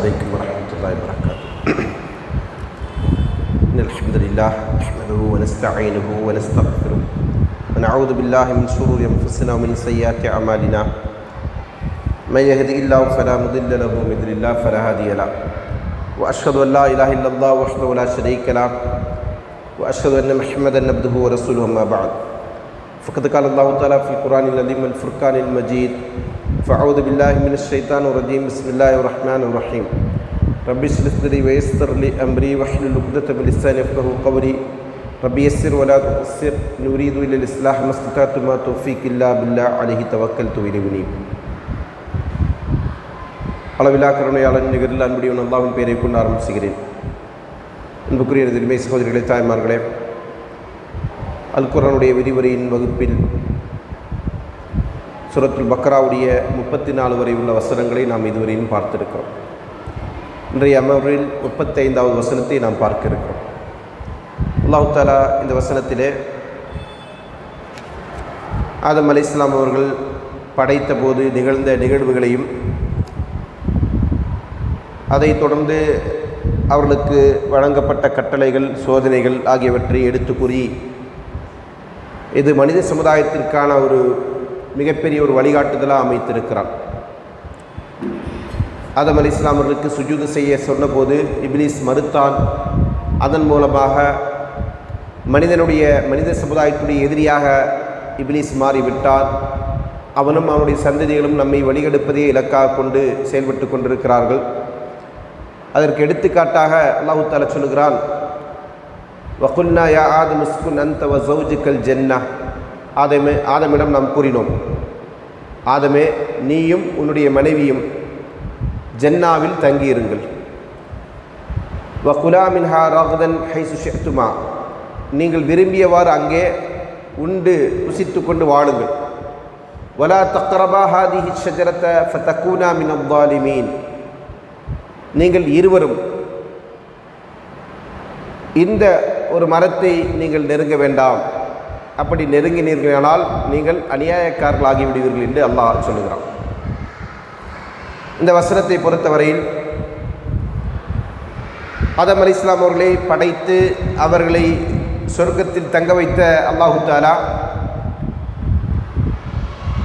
عليكم ورحمة الله وبركاته. إن الحمد لله نحمده ونستعينه ونستغفره ونعوذ بالله من شرور أنفسنا ومن سيئات أعمالنا. من يهده الله فلا مضل له ومن يضلل الله فلا هادي له. وأشهد أن لا إله إلا الله وحده لا شريك له وأشهد أن محمدا عبده ورسوله. أما بعد فقد قال الله تعالى في القرآن العظيم والفرقان المجيد: فأعوذ بالله من الشيطان الرجيم. بسم الله الرحمن الرحيم. رب اشرح لي صدري ويسر لي أمري واحلل عقدة من لساني يفقهوا قولي. رب يسر ولا تعسر نريد إلا الإصلاح ما استطعت ما توفيقي إلا بالله عليه توكلت وإليه أنيب. அளவில்லா கருணையாளன் நிகரில் அன்புடையவன் அல்லாஹ்வின் பெயரை கொண்டு ஆரம்பிச்சுகிறேன். அன்புக்குரிய திருமை சகோதரிகளே, தாய்மார்களே, அல் குர்ஆனுடைய விரிவுரையின் வகுப்பில் சூரத்துல் பக்ராவுடைய 34 வரை உள்ள வசனங்களை நாம் இதுவரையும் பார்த்திருக்கிறோம். இன்றைய அமர்வில் 35வது வசனத்தை நாம் பார்க்க இருக்கிறோம். அல்லாஹ் தஆலா இந்த வசனத்திலே ஆதம் அலைஹிஸ்ஸலாம் அவர்கள் படைத்த போது நிகழ்ந்த நிகழ்வுகளையும் அதைத் தொடர்ந்து அவர்களுக்கு வழங்கப்பட்ட கட்டளைகள், சோதனைகள் ஆகியவற்றை எடுத்து கூறி இது மனித சமுதாயத்திற்கான ஒரு மிகப்பெரிய ஒரு வழிகாட்டுதலாக அமைத்திருக்கிறான். ஆதம் அலைஹிஸ்ஸலாம் அவர்களுக்கு சுஜூது செய்ய சொன்னபோது இப்லீஸ் மறுத்தான். அதன் மூலமாக மனித சமுதாயத்துடைய எதிரியாக இப்லீஸ் மாறிவிட்டான். அவனும் அவனுடைய சந்ததிகளும் நம்மை வழிகெடுப்பதே இலக்காக கொண்டு செயல்பட்டு கொண்டிருக்கிறார்கள். அதற்கு எடுத்துக்காட்டாக அல்லாஹ் தஆலா சொல்லுகிறான்: வகுல்னா யா ஆதம் உஸ்குன் அன்த வ ஸௌஜுகல் ஜன்னah. ஆதமிடம் நாம் கூறினோம், ஆதமே, நீயும் உன்னுடைய மனைவியும் ஜன்னாவில் தங்கியிருங்கள். வகுலா மின்ஹா ரகதன் ஹைசு ஷிஅ்துமா. நீங்கள் விரும்பியவாறு அங்கே உண்டு ருசித்து கொண்டு வாழுங்கள். வலா தக்ரபா ஹாதிஹி ஷஜரத ஃபதகூனா மினல் ஸாலிமீன். நீங்கள் இருவரும் இந்த ஒரு மரத்தை நீங்கள் நெருங்க வேண்டாம். அப்படி நெருங்கினீர்களானால் நீங்கள் அநியாயக்காரர்கள் ஆகிவிடுவீர்கள் என்று அல்லாஹ் சொல்லுகிறான். இந்த வசனத்தை பொறுத்தவரையில் ஆதம் அலைஹிஸ்ஸலாம் அவர்களை படைத்து அவர்களை சொர்க்கத்தில் தங்க வைத்த அல்லாஹு தஆலா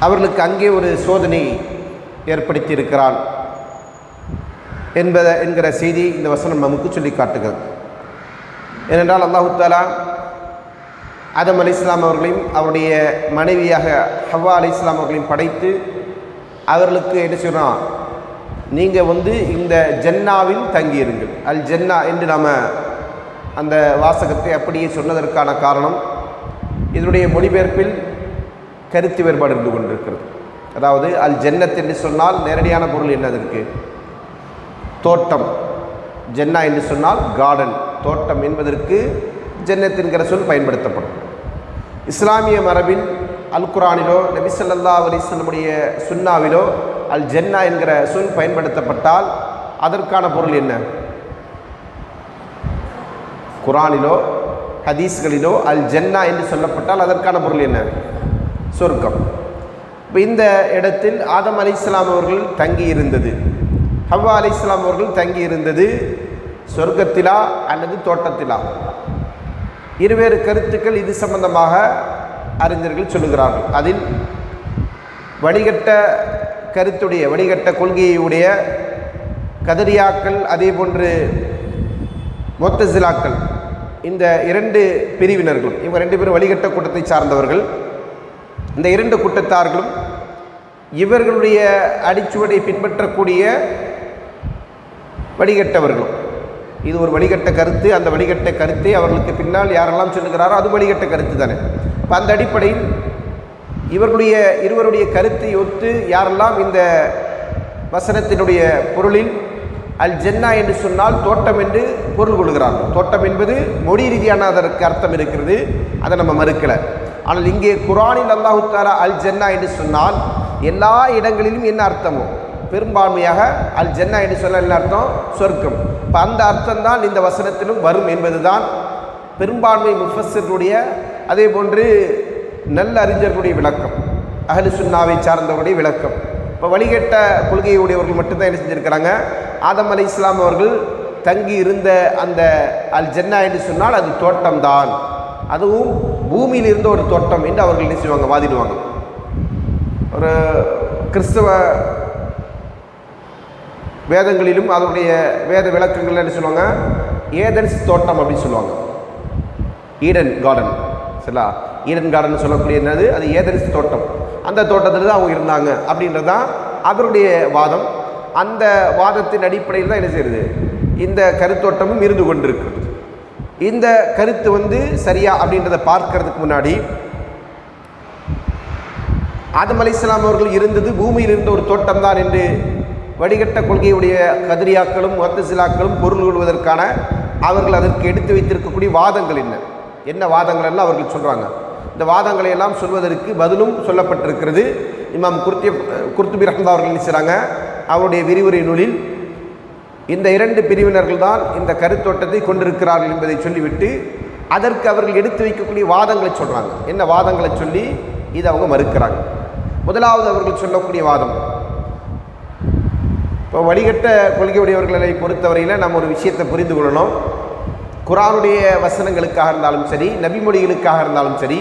அவர்களுக்கு அங்கே ஒரு சோதனை ஏற்படுத்தி இருக்கிறான் என்கிற செய்தி இந்த வசனம் நமக்கு சொல்லி காட்டுகிறது. ஏனென்றால் அல்லாஹு தஆலா ஆதம் அலைஹிஸ்ஸலாம் அவர்களையும் அவருடைய மனைவியாக ஹவ்வா அலைஹிஸ்ஸலாம் அவர்களையும் படைத்து அவர்களுக்கு என்ன சொல்கிறான், நீங்கள் இந்த ஜன்னாவில் தங்கியிருங்கள். அல் ஜன்னா என்று நாம் அந்த வாசகத்தை அப்படியே சொன்னதற்கான காரணம், இதனுடைய மொழிபெயர்ப்பில் கருத்து வேறுபாடு இருந்து கொண்டிருக்கிறது. அதாவது அல் ஜன்னத் என்று சொன்னால் நேரடியான பொருள் என்னதற்கு? தோட்டம். ஜன்னா என்று சொன்னால் கார்டன், தோட்டம் என்பதற்கு ஜன்னத் என்கிற சொல் பயன்படுத்தப்படும். இஸ்லாமிய மரபில் அல் குர்ஆனிலோ நபி ஸல்லல்லாஹு அலைஹி வஸல்லமுடைய சுன்னாவிலோ அல் ஜன்னா என்கிற சொல் பயன்படுத்தப்பட்டால் அதற்கான பொருள் என்ன? குர்ஆனிலோ ஹதீஸ்களிலோ அல் ஜன்னா என்று சொல்லப்பட்டால் அதற்கான பொருள் என்ன? சொர்க்கம். இப்போ இந்த இடத்தில் ஆதம் அலைஹிஸ்ஸலாம் அவர்கள் தங்கி இருந்தது, ஹவ்வா அலைஹிஸ்ஸலாம் அவர்கள் தங்கி இருந்தது சொர்க்கத்திலா அல்லது தோட்டத்திலா? இருவேறு கருத்துக்கள் இது சம்பந்தமாக அறிஞர்கள் சொல்லுகிறார்கள். அதில் வடிகட்ட கருத்துடைய வடிகட்ட கொள்கையுடைய கதரியாக்கள், அதே போன்று முஅ்தஸிலாக்கள், இந்த 2 பிரிவினர்களும், இவங்க 2 பேரும் வழிகட்ட கூட்டத்தை சார்ந்தவர்கள். இந்த 2 கூட்டத்தார்களும் இவர்களுடைய அடிச்சுவடை பின்பற்றக்கூடிய வழிகட்டவர்களும். இது ஒரு வழிகட்ட கருத்து. அந்த வழிகட்ட கருத்தை அவர்களுக்கு பின்னால் யாரெல்லாம் சொல்லுகிறாரோ அது வழிகட்ட கருத்து தானே. இப்போ அந்த அடிப்படையில் இருவருடைய கருத்தை ஒத்து யாரெல்லாம் இந்த வசனத்தினுடைய பொருளில் அல் ஜன்னா என்று சொன்னால் தோட்டம் என்று பொருள் கொள்கிறார்கள். தோட்டம் என்பது மொழி ரீதியான அதற்கு அர்த்தம் இருக்கிறது, அதை நம்ம மறுக்கலை. ஆனால் இங்கே குர்ஆனில் அல்லாஹு தஆலா அல் ஜன்னா என்று சொன்னால் எல்லா இடங்களிலும் என்ன அர்த்தமோ பெரும்பான்மையாக அல் ஜன்னா என்று சொன்னால் என்ன அர்த்தம்? சொர்க்கம். இப்போ அந்த அர்த்தம்தான் இந்த வசனத்திலும் வரும் என்பதுதான் பெரும்பான்மை முஃபஸ்ஸிருடைய, அதே போன்று நல்ல அறிஞர்களுடைய விளக்கம், அஹ்லு சுன்னாவை சார்ந்தவருடைய விளக்கம். இப்போ வழிகட்ட கொள்கையுடையவர்கள் மட்டும்தான் என்ன செஞ்சுருக்கிறாங்க, ஆதம் அலைஹிஸ்ஸலாம் அவர்கள் தங்கி இருந்த அந்த அல் ஜன்னா என்று சொன்னால் அது தோட்டம்தான், அதுவும் பூமியில் இருந்த ஒரு தோட்டம் என்று அவர்கள் என்ன செய்வாங்க, வாதிடுவாங்க. ஒரு கிறிஸ்தவ வேதங்களிலும் அதனுடைய வேத விளக்கங்கள் என்ன சொல்லுவாங்க, ஏதென்ஸ் தோட்டம் அப்படின்னு சொல்லுவாங்க. ஈடன் கார்டன், சரிங்களா? ஈடன் கார்டன் சொல்லக்கூடிய என்னது, அது ஏதென்ஸ் தோட்டம். அந்த தோட்டத்தில் தான் அவங்க இருந்தாங்க அப்படின்றது தான் அவருடைய வாதம். அந்த வாதத்தின் அடிப்படையில் தான் என்ன செய்யுது, இந்த கருத்தோட்டமும் இருந்து கொண்டிருக்கிறது. இந்த கருத்து சரியா அப்படின்றத பார்க்கறதுக்கு முன்னாடி, ஆதம் அலைஹிஸ்ஸலாம் அவர்கள் இருந்தது பூமியில் இருந்த ஒரு தோட்டம் தான் என்று வடிகட்ட கொள்கையுடைய கதிரியாக்களும் முஅத்தஸிலாக்களும் பொருள் கொள்வதற்கான அவர்கள் அதற்கு எடுத்து வைத்திருக்கக்கூடிய வாதங்கள் என்ன வாதங்கள் எல்லாம் அவர்கள் சொல்கிறாங்க. இந்த வாதங்களை எல்லாம் சொல்வதற்கு பதிலும் சொல்லப்பட்டிருக்கிறது. இமாம் குர்துபி ரஹ்மத்துல்லாஹி அவர்கள் நினைச்சாங்க அவருடைய விரிவுரை நூலில் இந்த இரண்டு பிரிவினர்கள் தான் இந்த கருத்தோட்டத்தை கொண்டிருக்கிறார்கள் என்பதை சொல்லிவிட்டு அதற்கு அவர்கள் எடுத்து வைக்கக்கூடிய வாதங்களை சொல்கிறாங்க. என்ன வாதங்களை சொல்லி இதை அவங்க மறுக்கிறாங்க. முதலாவது அவர்கள் சொல்லக்கூடிய வாதம், இப்போ வழிகட்ட கொள்கையுடையவர்களை பொறுத்தவரையில் நம்ம ஒரு விஷயத்தை புரிந்து கொள்ளணும். குர்ஆனுடைய வசனங்களுக்காக இருந்தாலும் சரி, நபிமொழிகளுக்காக இருந்தாலும் சரி,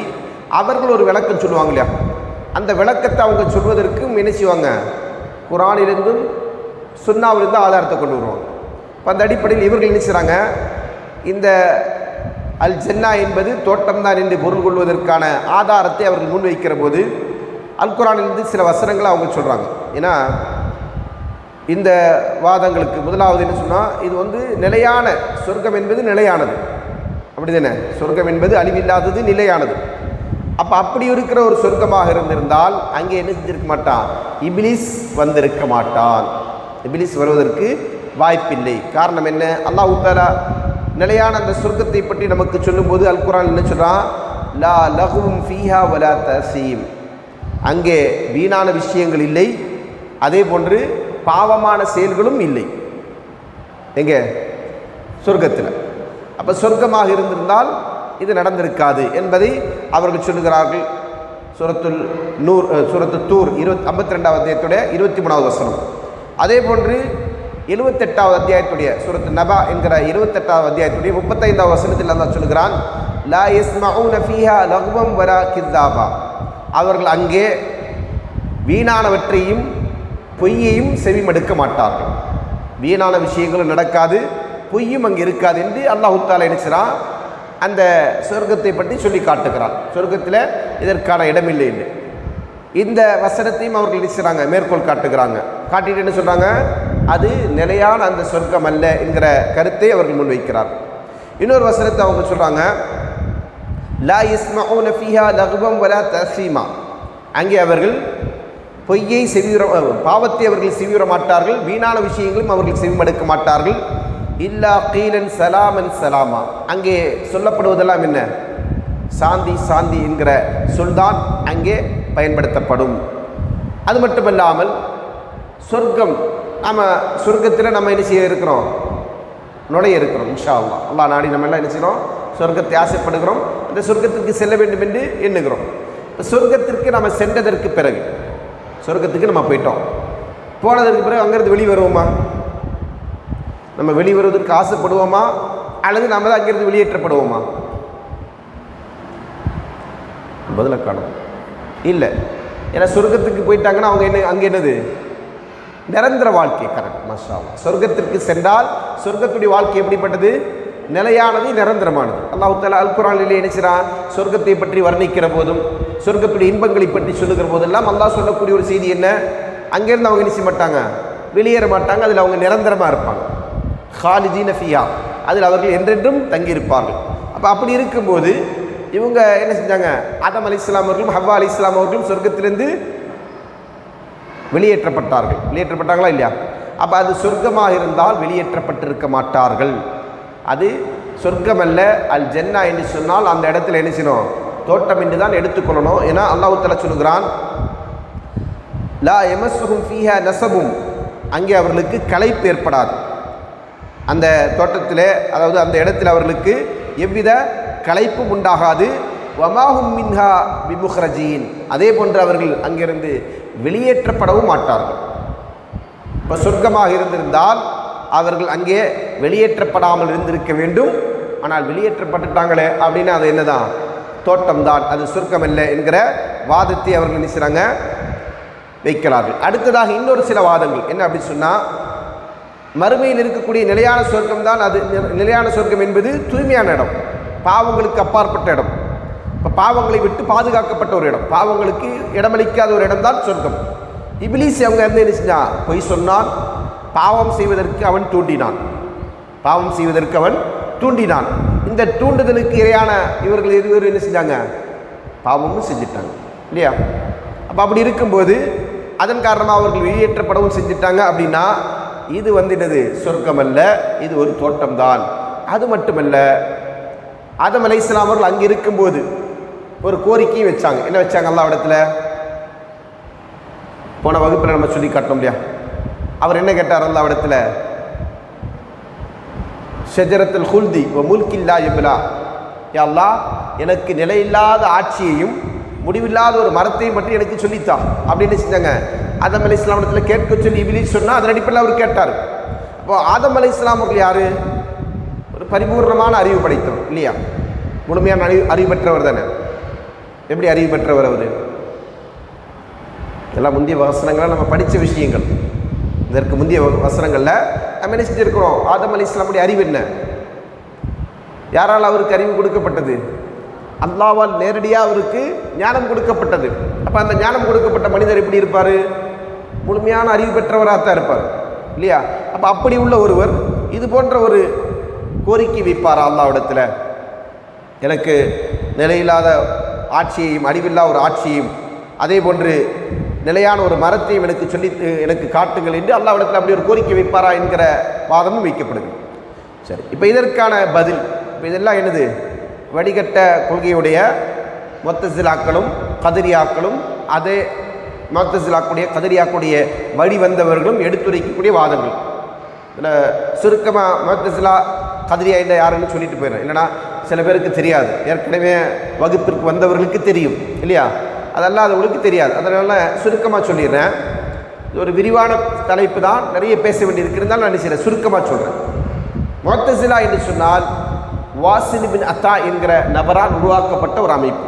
அவர்கள் ஒரு விளக்கம் சொல்லுவாங்க இல்லையா, அந்த விளக்கத்தை அவங்க சொல்வதற்கும் என்ன செய்வாங்க, குர்ஆனிலிருந்தும் சுன்னாவிலிருந்து ஆதாரத்தை கொண்டு வருவாங்க. இப்போ அந்த அடிப்படையில் இவர்கள் என்ன செய்கிறாங்க, இந்த அல் ஜன்னா என்பது தோட்டம்தான் என்று பொருள் கொள்வதற்கான ஆதாரத்தை அவர்கள் முன்வைக்கிற போது அல் குர்ஆனிலிருந்து சில வசனங்களை அவங்க சொல்கிறாங்க. ஏன்னா இந்த வாதங்களுக்கு முதலாவது என்ன சொன்னால், இது நிலையான சொர்க்கம் என்பது நிலையானது, அப்படி தானே? சொர்க்கம் என்பது அழிவில்லாதது, நிலையானது. அப்போ அப்படி இருக்கிற ஒரு சொர்க்கமாக இருந்திருந்தால் அங்கே என்ன செஞ்சிருக்க மாட்டான், இப்லீஸ் வந்திருக்க மாட்டான். இப்லீஸ் வருவதற்கு வாய்ப்பில்லை. காரணம் என்ன, அல்லாஹ் தஆலா நிலையான அந்த சொர்க்கத்தை பற்றி நமக்கு சொல்லும்போது அல் குர்ஆன் என்ன சொல்கிறான், லா லஹும் ஃபீஹா வலா தஸீம், அங்கே வீணான விஷயங்கள் இல்லை, அதே போன்று பாவமான செயல்களும் இல்லை. எங்கே? சொர்க்கத்தில். அப்போ சொர்க்கமாக இருந்திருந்தால் இது நடந்திருக்காது என்பதை அவர்கள் சொல்லுகிறார்கள். சூரத்து தூர் 52வது அத்தியாயத்துடைய 23வது வசனம். அதே போன்று 78வது அத்தியாயத்துடைய சூரத்து நபா என்கிற 28வது அத்தியாயத்துடைய 35வது வசனத்தில் அல்லாஹ் சொல்கிறான், லா யஸ்மஊன ஃபீஹா லஹ்வம் வலா கித்தாபா, அவர்கள் அங்கே வீணானவற்றையும் பொய்யையும் செவிமடுக்க மாட்டார்கள். வீணான விஷயங்களும் நடக்காது, பொய்யும் அங்கே இருக்காது என்று அல்லாஹ் தஆலா நினைச்சான் அந்த சொர்க்கத்தை பற்றி சொல்லி காட்டுகிறான். சொர்க்கத்தில் இதற்கான இடமில்லை என்று இந்த வசனத்தையும் அவர்கள் நினைச்சாங்க, மேற்கோள் காட்டுகிறாங்க. காட்டிட்டு என்ன சொல்கிறாங்க, அது நிலையான அந்த சொர்க்கம் அல்ல என்கிற கருத்தை அவர்கள் முன்வைக்கிறார். இன்னொரு வசனத்தை அவங்க சொல்கிறாங்க, லா யஸ்மஊன ஃபீஹா லஹ்வம் வலா தஸீமா, அங்கே அவர்கள் பொய்யை பாவத்தை அவர்கள் செவியுற மாட்டார்கள், வீணான விஷயங்களும் அவர்கள் செவிமடுக்க மாட்டார்கள். இல்லா கீலன் சலாமன் சலாமா, அங்கே சொல்லப்படுவதெல்லாம் என்ன, சாந்தி சாந்தி என்கிற சொல்தான் அங்கே பயன்படுத்தப்படும். அது மட்டுமல்லாமல் சொர்க்கம், நம்ம சொர்க்கத்தில் நம்ம என்ன செய்ய இருக்கிறோம், நுழைய இருக்கிறோம். இன்ஷா அல்லாஹ், அல்லாஹ் நாடி நம்ம எல்லாம் என்ன செய்கிறோம், சொர்க்கத்தை ஆசைப்படுகிறோம், அந்த சொர்க்கத்திற்கு செல்ல வேண்டும் என்று எண்ணுகிறோம். சொர்க்கத்திற்கு நம்ம சென்றதற்கு பிறகு, சொர்க்கத்துக்கு நம்ம போயிட்டோம், போனதற்கு பிறகு அங்கேருந்து வெளியே வருவோமா, நம்ம வெளியே வருவதற்கு ஆசைப்படுவோமா, அல்லது நம்ம தான் அங்கேருந்து வெளியேற்றப்படுவோமா? பதில காணும் இல்லை. ஏன்னா சொர்க்கத்துக்கு போயிட்டாங்கன்னா அவங்க என்ன, அங்கே என்னது, நிரந்தர வாழ்க்கை. கரெக்ட், மாஷா அல்லாஹ். சொர்க்கத்திற்கு சென்றால் சொர்க்கத்துடைய வாழ்க்கை எப்படிப்பட்டது, நிலையானது, நிரந்தரமானது. அல்லாஹ் தஆலா அல் குர்ஆனிலே நினைச்சான், சொர்க்கத்தை பற்றி வர்ணிக்கிற போதும் சொர்க்கத்துடைய இன்பங்களை பற்றி சொல்லுகிற போதெல்லாம் அல்லாஹ் சொல்லக்கூடிய ஒரு செய்தி என்ன, அங்கேருந்து அவங்க நினைச்ச மாட்டாங்க, வெளியேற மாட்டாங்க, அதில் அவங்க நிரந்தரமாக இருப்பாங்க. ஹாலிதீன ஃபியா, அதில் அவர்கள் என்றென்றும் தங்கியிருப்பார்கள். அப்போ அப்படி இருக்கும்போது இவங்க என்ன செஞ்சாங்க, ஆதம் அலைஹிஸ்ஸலாம் அவர்களும் ஹவ்வா அலைஹிஸ்ஸலாம் அவர்களும் சொர்க்கத்திலிருந்து வெளியேற்றப்பட்டார்கள். வெளியேற்றப்பட்டாங்களா இல்லையா? அப்போ அது சொர்க்கமாக இருந்தால் வெளியேற்றப்பட்டிருக்க மாட்டார்கள். அது சொர்க்கம் அல்ல, அல் ஜன்னா என்று சொன்னால் அந்த இடத்துல என்ன செய்யணும், தோட்டம் என்று தான் எடுத்துக்கொள்ளணும். ஏன்னா அல்லாஹ் தஆலா சொல்கிறான், லா யமஸ்ஸுஹும் ஃபீஹா நஸபும், அங்கே அவர்களுக்கு களைப்பு ஏற்படாது. அந்த தோட்டத்தில், அதாவது அந்த இடத்தில் அவர்களுக்கு எவ்வித களைப்பும் உண்டாகாது. வமாஹும் மின்ஹா பிமுஹ்ரஜீன், அதே போன்று அவர்கள் அங்கிருந்து வெளியேற்றப்படவும் மாட்டார்கள். இப்போ சொர்க்கமாக இருந்திருந்தால் அவர்கள் அங்கே வெளியேற்றப்படாமல் இருந்திருக்க வேண்டும். ஆனால் வெளியேற்றப்பட்டுட்டாங்களே அப்படின்னா அது என்னதான், தோட்டம்தான், அது சொர்க்கம் இல்லை என்கிற வாதத்தை அவர்கள் நினைச்சாங்க வைக்கிறார்கள். அடுத்ததாக இன்னொரு சில வாதங்கள் என்ன அப்படின்னு சொன்னால், மறுமையில் இருக்கக்கூடிய நிலையான சொர்க்கம் தான் அது. நிலையான சொர்க்கம் என்பது தூய்மையான இடம், பாவங்களுக்கு அப்பாற்பட்ட இடம். இப்போ பாவங்களை விட்டு பாதுகாக்கப்பட்ட ஒரு இடம், பாவங்களுக்கு இடமளிக்காத ஒரு இடம் தான் சொர்க்கம். இப்லீஸ் அவங்க இருந்து என்ன செஞ்சான், பொய் சொன்னான், பாவம் செய்வதற்கு அவன் தூண்டினான், பாவம் செய்வதற்கு அவன் தூண்டினான். இந்த தூண்டுதலுக்கு இரையான இவர்கள் இருவரும் என்ன செஞ்சாங்க, பாவமும் செஞ்சிட்டாங்க இல்லையா? அப்போ அப்படி இருக்கும்போது அதன் காரணமாக அவர்கள் வெளியேற்றப்படவும் செஞ்சிட்டாங்க. அப்படின்னா இது என்னது, சொர்க்கம் அல்ல, இது ஒரு தோட்டம்தான். அது மட்டுமல்ல, ஆதம் அலைஹிஸ்ஸலாம் அவர்கள் அங்கே இருக்கும்போது ஒரு கோரிக்கையும் வச்சாங்க. என்ன வச்சாங்க அல்லாஹ்விடத்தில்? போன வகுப்பில் நம்ம சொல்லி காட்டோம் இல்லையா? அவர் என்ன கேட்டார் அல்லாஹ்விடத்தில்? ஷஜரத்துல் ஹுல்தி வ முல்கில்லா யப்லா, யா அல்லாஹ், எனக்கு நிலையில்லாத ஆட்சியையும் முடிவில்லாத ஒரு மரத்தையும் பற்றி எனக்கு சொல்லித்தான் அப்படின்னு செஞ்சாங்க. ஆதம் அலைஹிஸ்ஸலாம் இடத்துல கேட்க சொல்லி இப்லீஸ் சொன்னால் அதன் அடிப்படையில் அவர் கேட்டார். அப்போ ஆதம் அலைஹிஸ்ஸலாம் அவர்கள் யார்? ஒரு பரிபூர்ணமான அறிவு படைத்தவர் இல்லையா? முழுமையான அறிவு பெற்றவர் தானே. எப்படி அறிவு பெற்றவர் அவர்? இதெல்லாம் முந்தைய வசனங்களாக நம்ம படித்த விஷயங்கள். இதற்கு முந்தைய வசனங்களில் நம்ம என்ன செஞ்சுருக்கிறோம்? ஆதம் அலைஹிஸ்ஸலாமுடைய அறிவு என்ன? யாரால் அவருக்கு அறிவு கொடுக்கப்பட்டது? அல்லாஹ்வால் நேரடியாக அவருக்கு ஞானம் கொடுக்கப்பட்டது. அப்போ அந்த ஞானம் கொடுக்கப்பட்ட மனிதர் எப்படி இருப்பார்? முழுமையான அறிவு பெற்றவராகத்தான் இருப்பார் இல்லையா? அப்போ அப்படி உள்ள ஒருவர் இது போன்ற ஒரு கோரிக்கை வைப்பார் அல்லாஹ்விடத்தில், எனக்கு நிலையில்லாத ஆட்சியையும் அறிவில்லா ஒரு ஆட்சியையும் அதே போன்று நிலையான ஒரு மரத்தையும் எனக்கு சொல்லி எனக்கு காட்டுங்கள் என்று அல்லாஹ்விடத்தில் அப்படி ஒரு கோரிக்கை வைப்பாரா என்கிற வாதமும் வைக்கப்படுது. சரி, இப்போ இதற்கான பதில், இப்போ இதெல்லாம் என்னது, வடிகட்ட கொள்கையுடைய முத்தஸிலாக்களும் கதிரியாக்களும் அதே முத்தஸிலாக்குடைய கதிரியாக்குடைய வழி வந்தவர்களும் எடுத்துரைக்கக்கூடிய வாதங்கள். இதில் சுருக்கமாக முத்தஸிலா கதிரியா என்ன யாருன்னு சொல்லிட்டு போயிடுறேன், இல்லைனா சில பேருக்கு தெரியாது, ஏற்கனவே வகுப்பிற்கு வந்தவர்களுக்கு தெரியும் இல்லையா, அதெல்லாம் அது உங்களுக்கு தெரியாது. அதனால் சுருக்கமாக சொல்லிடுறேன். இது ஒரு விரிவான தலைப்பு தான், நிறைய பேச வேண்டியிருக்கு, இருந்தாலும் நான் நினைக்கிறேன் சுருக்கமாக சொல்கிறேன். முத்தஸிலா என்று சொன்னால் வாசில் பின் அத்தா என்கிற நபரால் உருவாக்கப்பட்ட ஒரு அமைப்பு.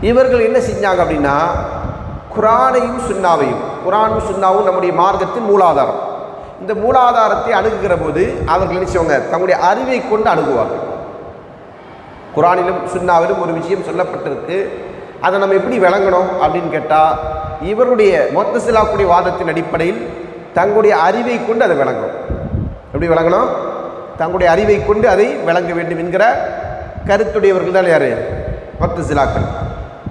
இவர்கள் என்ன செஞ்சாங்க அப்படின்னா, குரானையும் சுன்னாவையும், குரானும் சுன்னாவும் நம்முடைய மார்க்கத்தின் மூலாதாரம், இந்த மூலாதாரத்தை அணுகுகிற போது அவர்கள் நினைச்சவங்க தங்களுடைய அறிவை கொண்டு அணுகுவார்கள். குரானிலும் சுன்னாவிலும் ஒரு விஷயம் சொல்லப்பட்டிருக்கு, அதை நம்ம எப்படி விளங்கணும் அப்படின்னு கேட்டால், இவருடைய முத்தஸிலாக்குடைய வாதத்தின் அடிப்படையில் தங்களுடைய அறிவை கொண்டு அதை விளங்கணும். எப்படி விளங்கணும்? தங்களுடைய அறிவை கொண்டு அதை விளங்க வேண்டும் என்கிற கருத்துடையவர்கள் தான் யார்? முத்தஸிலாக்கள்.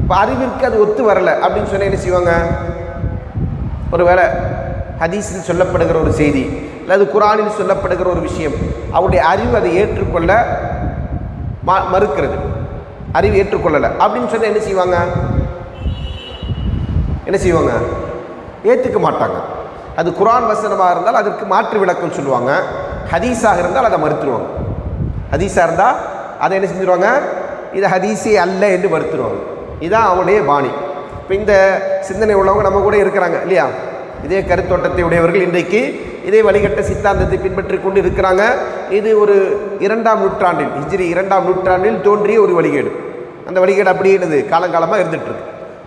இப்போ அறிவிற்கு அது ஒத்து வரலை அப்படின்னு சொன்னால் என்ன செய்வாங்க? ஒருவேளை ஹதீஸில் சொல்லப்படுகிற ஒரு செய்தி அல்லது குரானில் சொல்லப்படுகிற ஒரு விஷயம் அவருடைய அறிவு அதை ஏற்றுக்கொள்ள மறுக்கிறது, அறிவு ஏற்றுக்கொள்ளலை அப்படின்னு சொன்னால் என்ன செய்வாங்க? ஏற்றுக்க மாட்டாங்க. அது குரான் வசனமாக இருந்தால் அதற்கு மாற்று விளக்கம் சொல்லுவாங்க, ஹதீஸாக இருந்தால் அதை மறுத்துருவாங்க. ஹதீஸாக இருந்தால் அதை என்ன செஞ்சுருவாங்க? இது ஹதீஸே அல்ல என்று மறுத்துருவாங்க. இதுதான் அவனுடைய பாணி. இப்போ இந்த சிந்தனை உள்ளவங்க நம்ம கூட இருக்கிறாங்க இல்லையா? இதே கருத்தோட்டத்தை உடையவர்கள் இன்றைக்கு இதே வழிகட்ட சித்தாந்தத்தை பின்பற்றி கொண்டு இருக்கிறாங்க. இது ஒரு 2ஆம் நூற்றாண்டில், ஹிஜ்ரி 2ஆம் நூற்றாண்டில் தோன்றிய ஒரு வழிகேடு. அந்த வழிகேடு அப்படின்றது காலங்காலமாக இருந்துகிட்ருக்கு.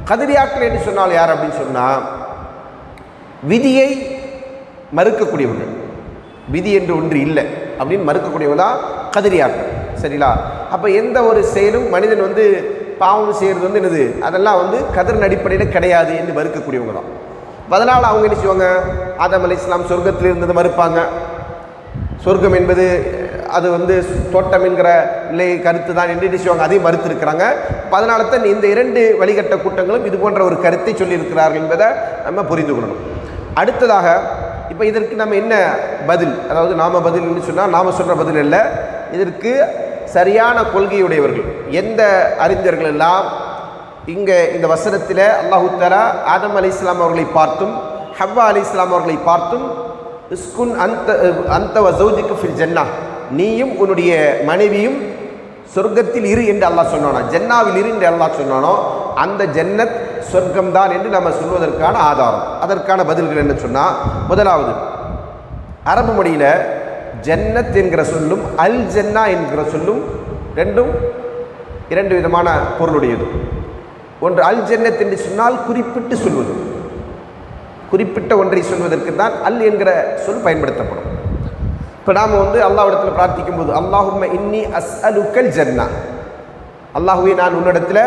கதிரியாக்கள் என்று சொன்னால் யார் அப்படின்னு சொன்னால், விதியை மறுக்கக்கூடியவர்கள், விதி என்று ஒன்று இல்லை அப்படின்னு மறுக்கக்கூடியவங்க தான் கதிரியாக்கள். சரிங்களா? அப்போ எந்த ஒரு செயலும் மனிதன் பாவம் செய்கிறது என்னது, அதெல்லாம் கதிரின் அடிப்படையில் கிடையாது என்று மறுக்கக்கூடியவங்க தான். அதனால் அவங்க என்ன செய்வாங்க? ஆதம் அலைஹிஸ்ஸலாம் சொர்க்கத்தில் இருந்தது மறுப்பாங்க. சொர்க்கம் என்பது அது தோட்டம் என்கிற நிலை கருத்து தான் என்று என்ன செய்வாங்க? அதையும் மறுத்திருக்கிறாங்க. அதனால தான் இந்த 2 வழிகட்ட கூட்டங்களும் இது போன்ற ஒரு கருத்தை சொல்லியிருக்கிறார்கள் என்பதை நம்ம புரிந்து கொள்ளணும். அடுத்ததாக இப்போ இதற்கு நம்ம என்ன பதில், அதாவது நாம பதில் என்று சொன்னால் நாம் சொல்கிற பதில் இல்லை, இதற்கு சரியான கொள்கையுடையவர்கள் எந்த அறிஞர்கள் எல்லாம் இங்கே இந்த வசனத்தில் அல்லாஹு தஆலா ஆதம் அலைஹிஸ்ஸலாம் அவர்களை பார்த்தும் ஹவ்வா அலைஹிஸ்ஸலாம் அவர்களை பார்த்தும் இஸ்குன் அந்த வ ஸௌஜுக ஃபில் ஜன்னா, நீயும் உன்னுடைய மனைவியும் சொர்க்கத்தில் இரு என்று அல்லாஹ் சொன்னானோ, ஜன்னாவில் இரு என்று அல்லாஹ் சொன்னானோ, அந்த ஜன்னத் சொர்க்கம்தான் என்று நம்ம சொல்வதற்கான ஆதாரம். அதற்கான பதில்கள் என்ன சொன்னால், முதலாவது அரபு மொழியில் ஜன்னத் என்கிற சொல்லும் அல் ஜன்னா என்கிற சொல்லும் ரெண்டும் இரண்டு விதமான பொருளுடையது. ஒன்று அல் ஜன்னத் என்று சொன்னால் குறிப்பிட்டு சொல்வது, குறிப்பிட்ட ஒன்றை சொல்வதற்கு தான் அல் என்கிற சொல் பயன்படுத்தப்படும். இப்போ நாம் அல்லாஹ்விடத்தில் பிரார்த்திக்கும் போது அல்லாஹும்ம இன்னி அஸ்அலுக்கல் ஜன்னா, அல்லாஹுவே நான் உன்னிடத்தில்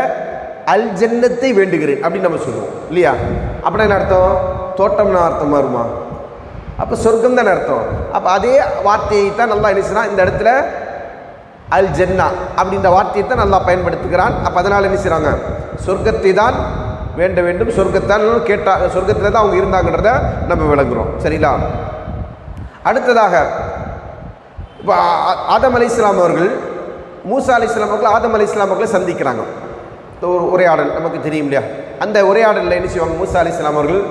அல் ஜன்னத்தை வேண்டுகிறேன் அப்படின்னு நம்ம சொல்லுவோம் இல்லையா? அப்படின்னா என்ன அர்த்தம்? தோட்டம்னு அர்த்தம் வருமா? அப்போ சொர்க்கம் தானே அர்த்தம். அப்போ அதே வார்த்தையை தான் நல்லா என்ன செய்யறான், இந்த இடத்துல அல் ஜன்னா அப்படின்ற வார்த்தையை தான் நல்லா பயன்படுத்துகிறான். அப்போ அதனால் என்ன செய்கிறாங்க, சொர்க்கத்தை தான் வேண்ட வேண்டும், சொர்க்கத்தான் கேட்டா, சொர்க்கத்தில் தான் அவங்க இருந்தாங்கன்றத நம்ம விளங்குறோம். சரிங்களா? அடுத்ததாக இப்போ ஆதம் அலைஹிஸ்ஸலாம் அவர்கள் மூசா அலைஹிஸ்ஸலாம் அவர்கள் ஆதம் அலைஹிஸ்ஸலாம் அவர்களை சந்திக்கிறாங்க. ஒரு உரையாடல் நமக்கு தெரியும் இல்லையா? அந்த உரையாடலில் என்ன செய்வாங்க, மூசா அலைஹிஸ்ஸலாம் அவர்கள்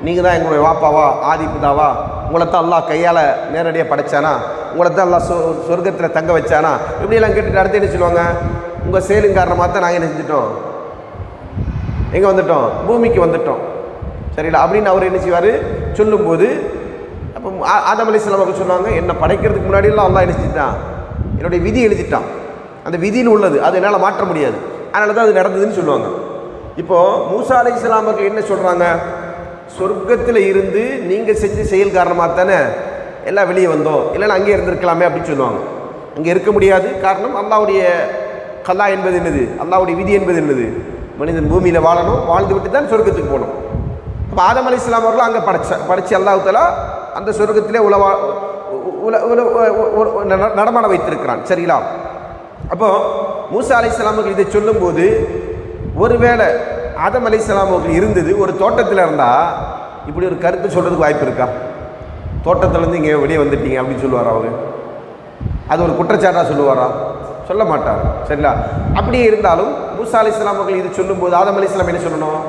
நீங்கள் தான் எங்களுடைய வாப்பாவா ஆதி பிதாவா, உங்களை தான் அல்லாஹ் கையால் நேரடியாக படைச்சானா, உங்களை தான் அல்லாஹ் சொர்க்கத்தில் தங்க வச்சானா, இப்படியெல்லாம் கேட்டுட்டு அடுத்து என்ன சொல்லுவாங்க, உங்கள் செயலின் காரணமாக தான் நாங்கள் என்ன செஞ்சிட்டோம், எங்கே வந்துட்டோம், பூமிக்கு வந்துட்டோம். சரிங்களா? அப்படின்னு அவர் என்ன செய்வார் சொல்லும்போது, அப்போ ஆதம் அலைஹிஸ்ஸலாம் அவர்கள் சொன்னாங்க, என்னை படைக்கிறதுக்கு முன்னாடியெல்லாம் அல்லாஹ் என்ன செஞ்சிட்டான், என்னுடைய விதி எழுதிட்டான், அந்த விதியில் உள்ளது, அது என்னால் மாற்ற முடியாது, அதனால தான் அது நடந்ததுன்னு சொல்லுவாங்க. இப்போது மூசா அலைஹிஸ்ஸலாம் அவர்கள் என்ன சொல்கிறாங்க, சொர்க்கத்தில் இருந்து நீங்கள் செஞ்ச செயல் காரணமாக தானே எல்லாம் வெளியே வந்தோம், இல்லைன்னா அங்கே இருந்திருக்கலாமே அப்படின்னு சொல்லுவாங்க. அங்கே இருக்க முடியாது, காரணம் அல்லாஹ்வுடைய கல்லா என்பது என்னது, அல்லாஹ்வுடைய விதி என்பது என்னது, மனிதன் பூமியில் வாழணும், வாழ்ந்து விட்டு தான் சொர்க்கத்துக்கு போகணும். அப்போ ஆதம் அலைஹிஸ்ஸலாம் அவர்களும் அங்கே படைச்சு அல்லாஹ் தஆலா அந்த சொர்க்கத்திலே நடமாட வைத்திருக்கிறான். சரிங்களா? அப்போது மூசா அலைஹிஸ்ஸலாம் அவர்கள் இதை சொல்லும்போது, ஒருவேளை ஆதம் அலைஹிஸ்ஸலாம் அவர்கள் இருந்தது ஒரு தோட்டத்தில் இருந்தால் இப்படி ஒரு கருத்து சொல்கிறதுக்கு வாய்ப்பு இருக்கா? தோட்டத்திலேருந்து இங்கே வெளியே வந்துட்டீங்க அப்படின்னு சொல்லுவாரா அவர்? அது ஒரு குற்றச்சாட்டாக சொல்லுவாரா? சொல்ல மாட்டார். சரிங்களா? அப்படியே இருந்தாலும் மூசா அலைஹிஸ்ஸலாம் அவர்கள் இது சொல்லும்போது ஆதம் அலைஹிஸ்ஸலாம் என்ன சொல்லணும்,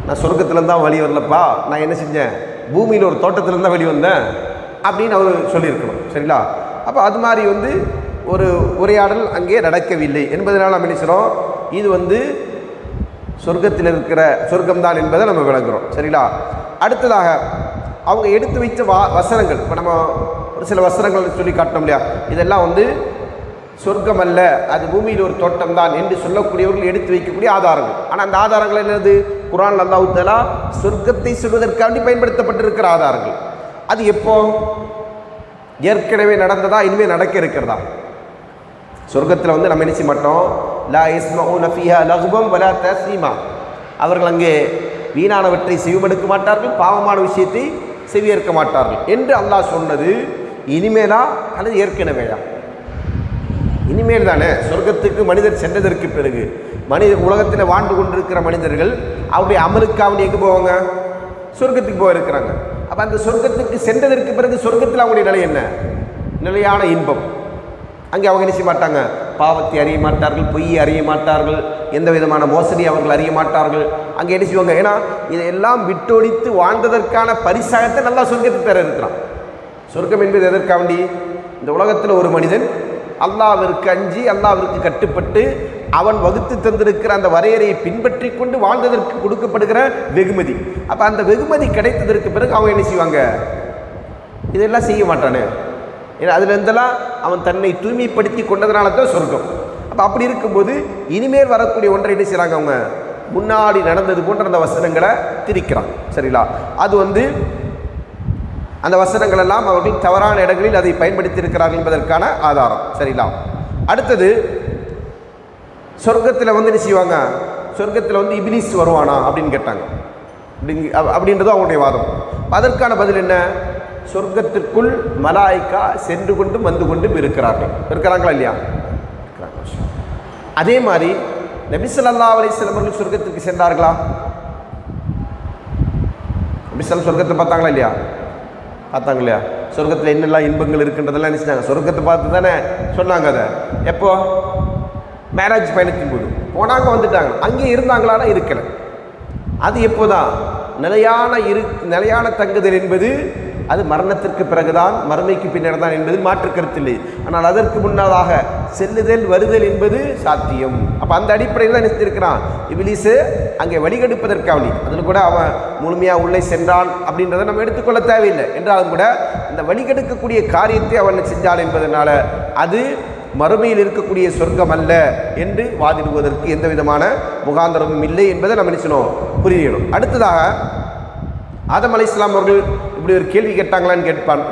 நான் சொர்க்கத்திலேருந்து தான் வெளியே வரலப்பா, நான் என்ன செஞ்சேன், பூமியில் ஒரு தோட்டத்திலேருந்து தான் வெளியே வந்தேன் அப்படின்னு அவர் சொல்லியிருக்கணும். சரிங்களா? அப்போ அது மாதிரி ஒரு உரையாடல் அங்கே நடக்கவில்லை என்பதனால் நம்ம நினைக்கிறோம் இது சொர்க்கத்தில் இருக்கிற சொர்க்கம்தான் என்பதை நம்ம விளங்குறோம். சரிங்களா? அடுத்ததாக அவங்க எடுத்து வைத்த வசனங்கள், இப்போ நம்ம ஒரு சில வசனங்கள் சொல்லி காட்டணும் இல்லையா, இதெல்லாம் சொர்க்கம் அல்ல, அது பூமியில் ஒரு தோட்டம் தான் என்று சொல்லக்கூடியவர்கள் எடுத்து வைக்கக்கூடிய ஆதாரங்கள். ஆனால் அந்த ஆதாரங்கள் என்னது, குர்ஆன் அல்லாஹ் தஆலா சொர்க்கத்தை சொல்வதற்காண்டி பயன்படுத்தப்பட்டிருக்கிற ஆதாரங்கள். அது எப்போ, ஏற்கனவே நடந்ததா, இனிமேல் நடக்க இருக்கிறதா? சொர்க்கத்தில் நம்ம நினைச்ச மாட்டோம், லா யஸ்மஊன ஃபீஹா லக்வம் வலா தஸீமா, அவர்கள் அங்கே வீணானவற்றை செவிமடுக்க மாட்டார்கள், பாவமான விஷயத்தை செவியேற்க மாட்டார்கள் என்று அல்லாஹ் சொன்னது இனிமேலா அல்லது ஏற்கனவேயா? இனிமேல் தானே. சொர்க்கத்துக்கு மனிதர் சென்றதற்கு பிறகு உலகத்தில் வாழ்ந்து கொண்டிருக்கிற மனிதர்கள் அவருடைய அமலுக்காக எங்கே போவாங்க, சொர்க்கத்துக்கு போயிருக்கிறாங்க. அப்போ அந்த சொர்க்கத்துக்கு சென்றதற்கு பிறகு சொர்க்கத்தில் அவங்களுடைய நிலை என்ன, நிலையான இன்பம். அங்கே அவங்க என்ன செய்ய மாட்டாங்க, பாவத்தை அறிய மாட்டார்கள், பொய்யை அறிய மாட்டார்கள், எந்த விதமான மோசடி அவர்கள் அறிய மாட்டார்கள். அங்கே என்ன செய்வாங்க, ஏன்னா இதையெல்லாம் விட்டொழித்து வாழ்ந்ததற்கான பரிசாகத்தை நல்லா சொர்க்கத்தை தர இருக்கிறான். சொர்க்கம் என்பது எதற்காக வேண்டி, இந்த உலகத்தில் ஒரு மனிதன் அல்லாஹ்விற்கு அஞ்சி அல்லாஹ்விற்கு கட்டுப்பட்டு அவன் வகுத்து தந்திருக்கிற அந்த வரையறையை பின்பற்றி கொண்டு வாழ்ந்ததற்கு கொடுக்கப்படுகிற வெகுமதி. அப்போ அந்த வெகுமதி கிடைத்ததற்கு பிறகு அவங்க என்ன செய்வாங்க, இதெல்லாம் செய்ய மாட்டானே. ஏன்னா அதுலேருந்தெல்லாம் அவன் தன்னை தூய்மைப்படுத்தி கொண்டதுனால தான் சொர்க்கம். அப்போ அப்படி இருக்கும்போது இனிமேல் வரக்கூடிய ஒன்றை என்ன செய்கிறாங்க, அவங்க முன்னாடி நடந்தது போன்ற அந்த வசனங்களை திரிக்கிறாங்க. சரிங்களா? அது அந்த வசனங்கள் எல்லாம் அவர்கள் தவறான இடங்களில் அதை பயன்படுத்தி இருக்கிறார்கள் என்பதற்கான ஆதாரம். சரிங்களா? அடுத்தது சொர்க்கத்தில் என்ன செய்வாங்க, சொர்க்கத்தில் இப்லீஸ் வருவானா அப்படின்னு கேட்டாங்க. அப்படின்றது அவங்களுடைய வாதம். அதற்கான பதில் என்ன, சொர்க்கத்திற்குள் மலாய்க்கா சென்று கொண்டும் வந்து கொண்டும் இருக்கிறாங்களா இல்லையா? அதே மாதிரி நபி ஸல்லல்லாஹு அலைஹி வஸல்லம் அவர்கள் சொர்க்கத்திற்கு சென்றார்களா? நபி ஸல்லல்லாஹு சொர்க்கத்தை பார்த்தாங்களா இல்லையா? பார்த்தாங்க இல்லையா? சொர்க்கத்தில் என்னெல்லாம் இன்பங்கள் இருக்குன்றதெல்லாம் நினைச்சாங்க. சொர்க்கத்தை பார்த்து தானே சொன்னாங்க. அதை எப்போ, மேரேஜ் பயணத்தின் போது போனாங்க, வந்துட்டாங்க. அங்கே இருந்தாங்களான்னா இருக்கலை. அது எப்போதான் நிலையான தங்குதல் என்பது அது மரணத்திற்கு பிறகுதான், மறுமைக்கு பின்னர் தான் என்பது மாற்று கருத்தில்லை. ஆனால் அதற்கு முன்னதாக செல்லுதல் வருதல் என்பது சாத்தியம். அப்போ அந்த அடிப்படையில் தான் நினைத்திருக்கிறான் இபிலீஸ் அங்கே வழிகெடுப்பதற்காக. அதில் கூட அவன் முழுமையாக உள்ளே சென்றான் அப்படின்றத நம்ம எடுத்துக்கொள்ள தேவையில்லை. என்றாலும் கூட இந்த வழிகெடுக்கக்கூடிய காரியத்தை அவன் செஞ்சான் என்பதனால அது மறுமையில் இருக்கக்கூடிய சொர்க்கம் அல்ல என்று வாதிடுவதற்கு எந்த விதமான முகாந்தரமும் இல்லை என்பதை நம்ம நினைச்சணும், புரியணும். அடுத்ததாக ஆதம் அலைஹிஸ்ஸலாம் அவர்கள் இப்படி ஒரு கேள்வி கேட்டாங்களான்னு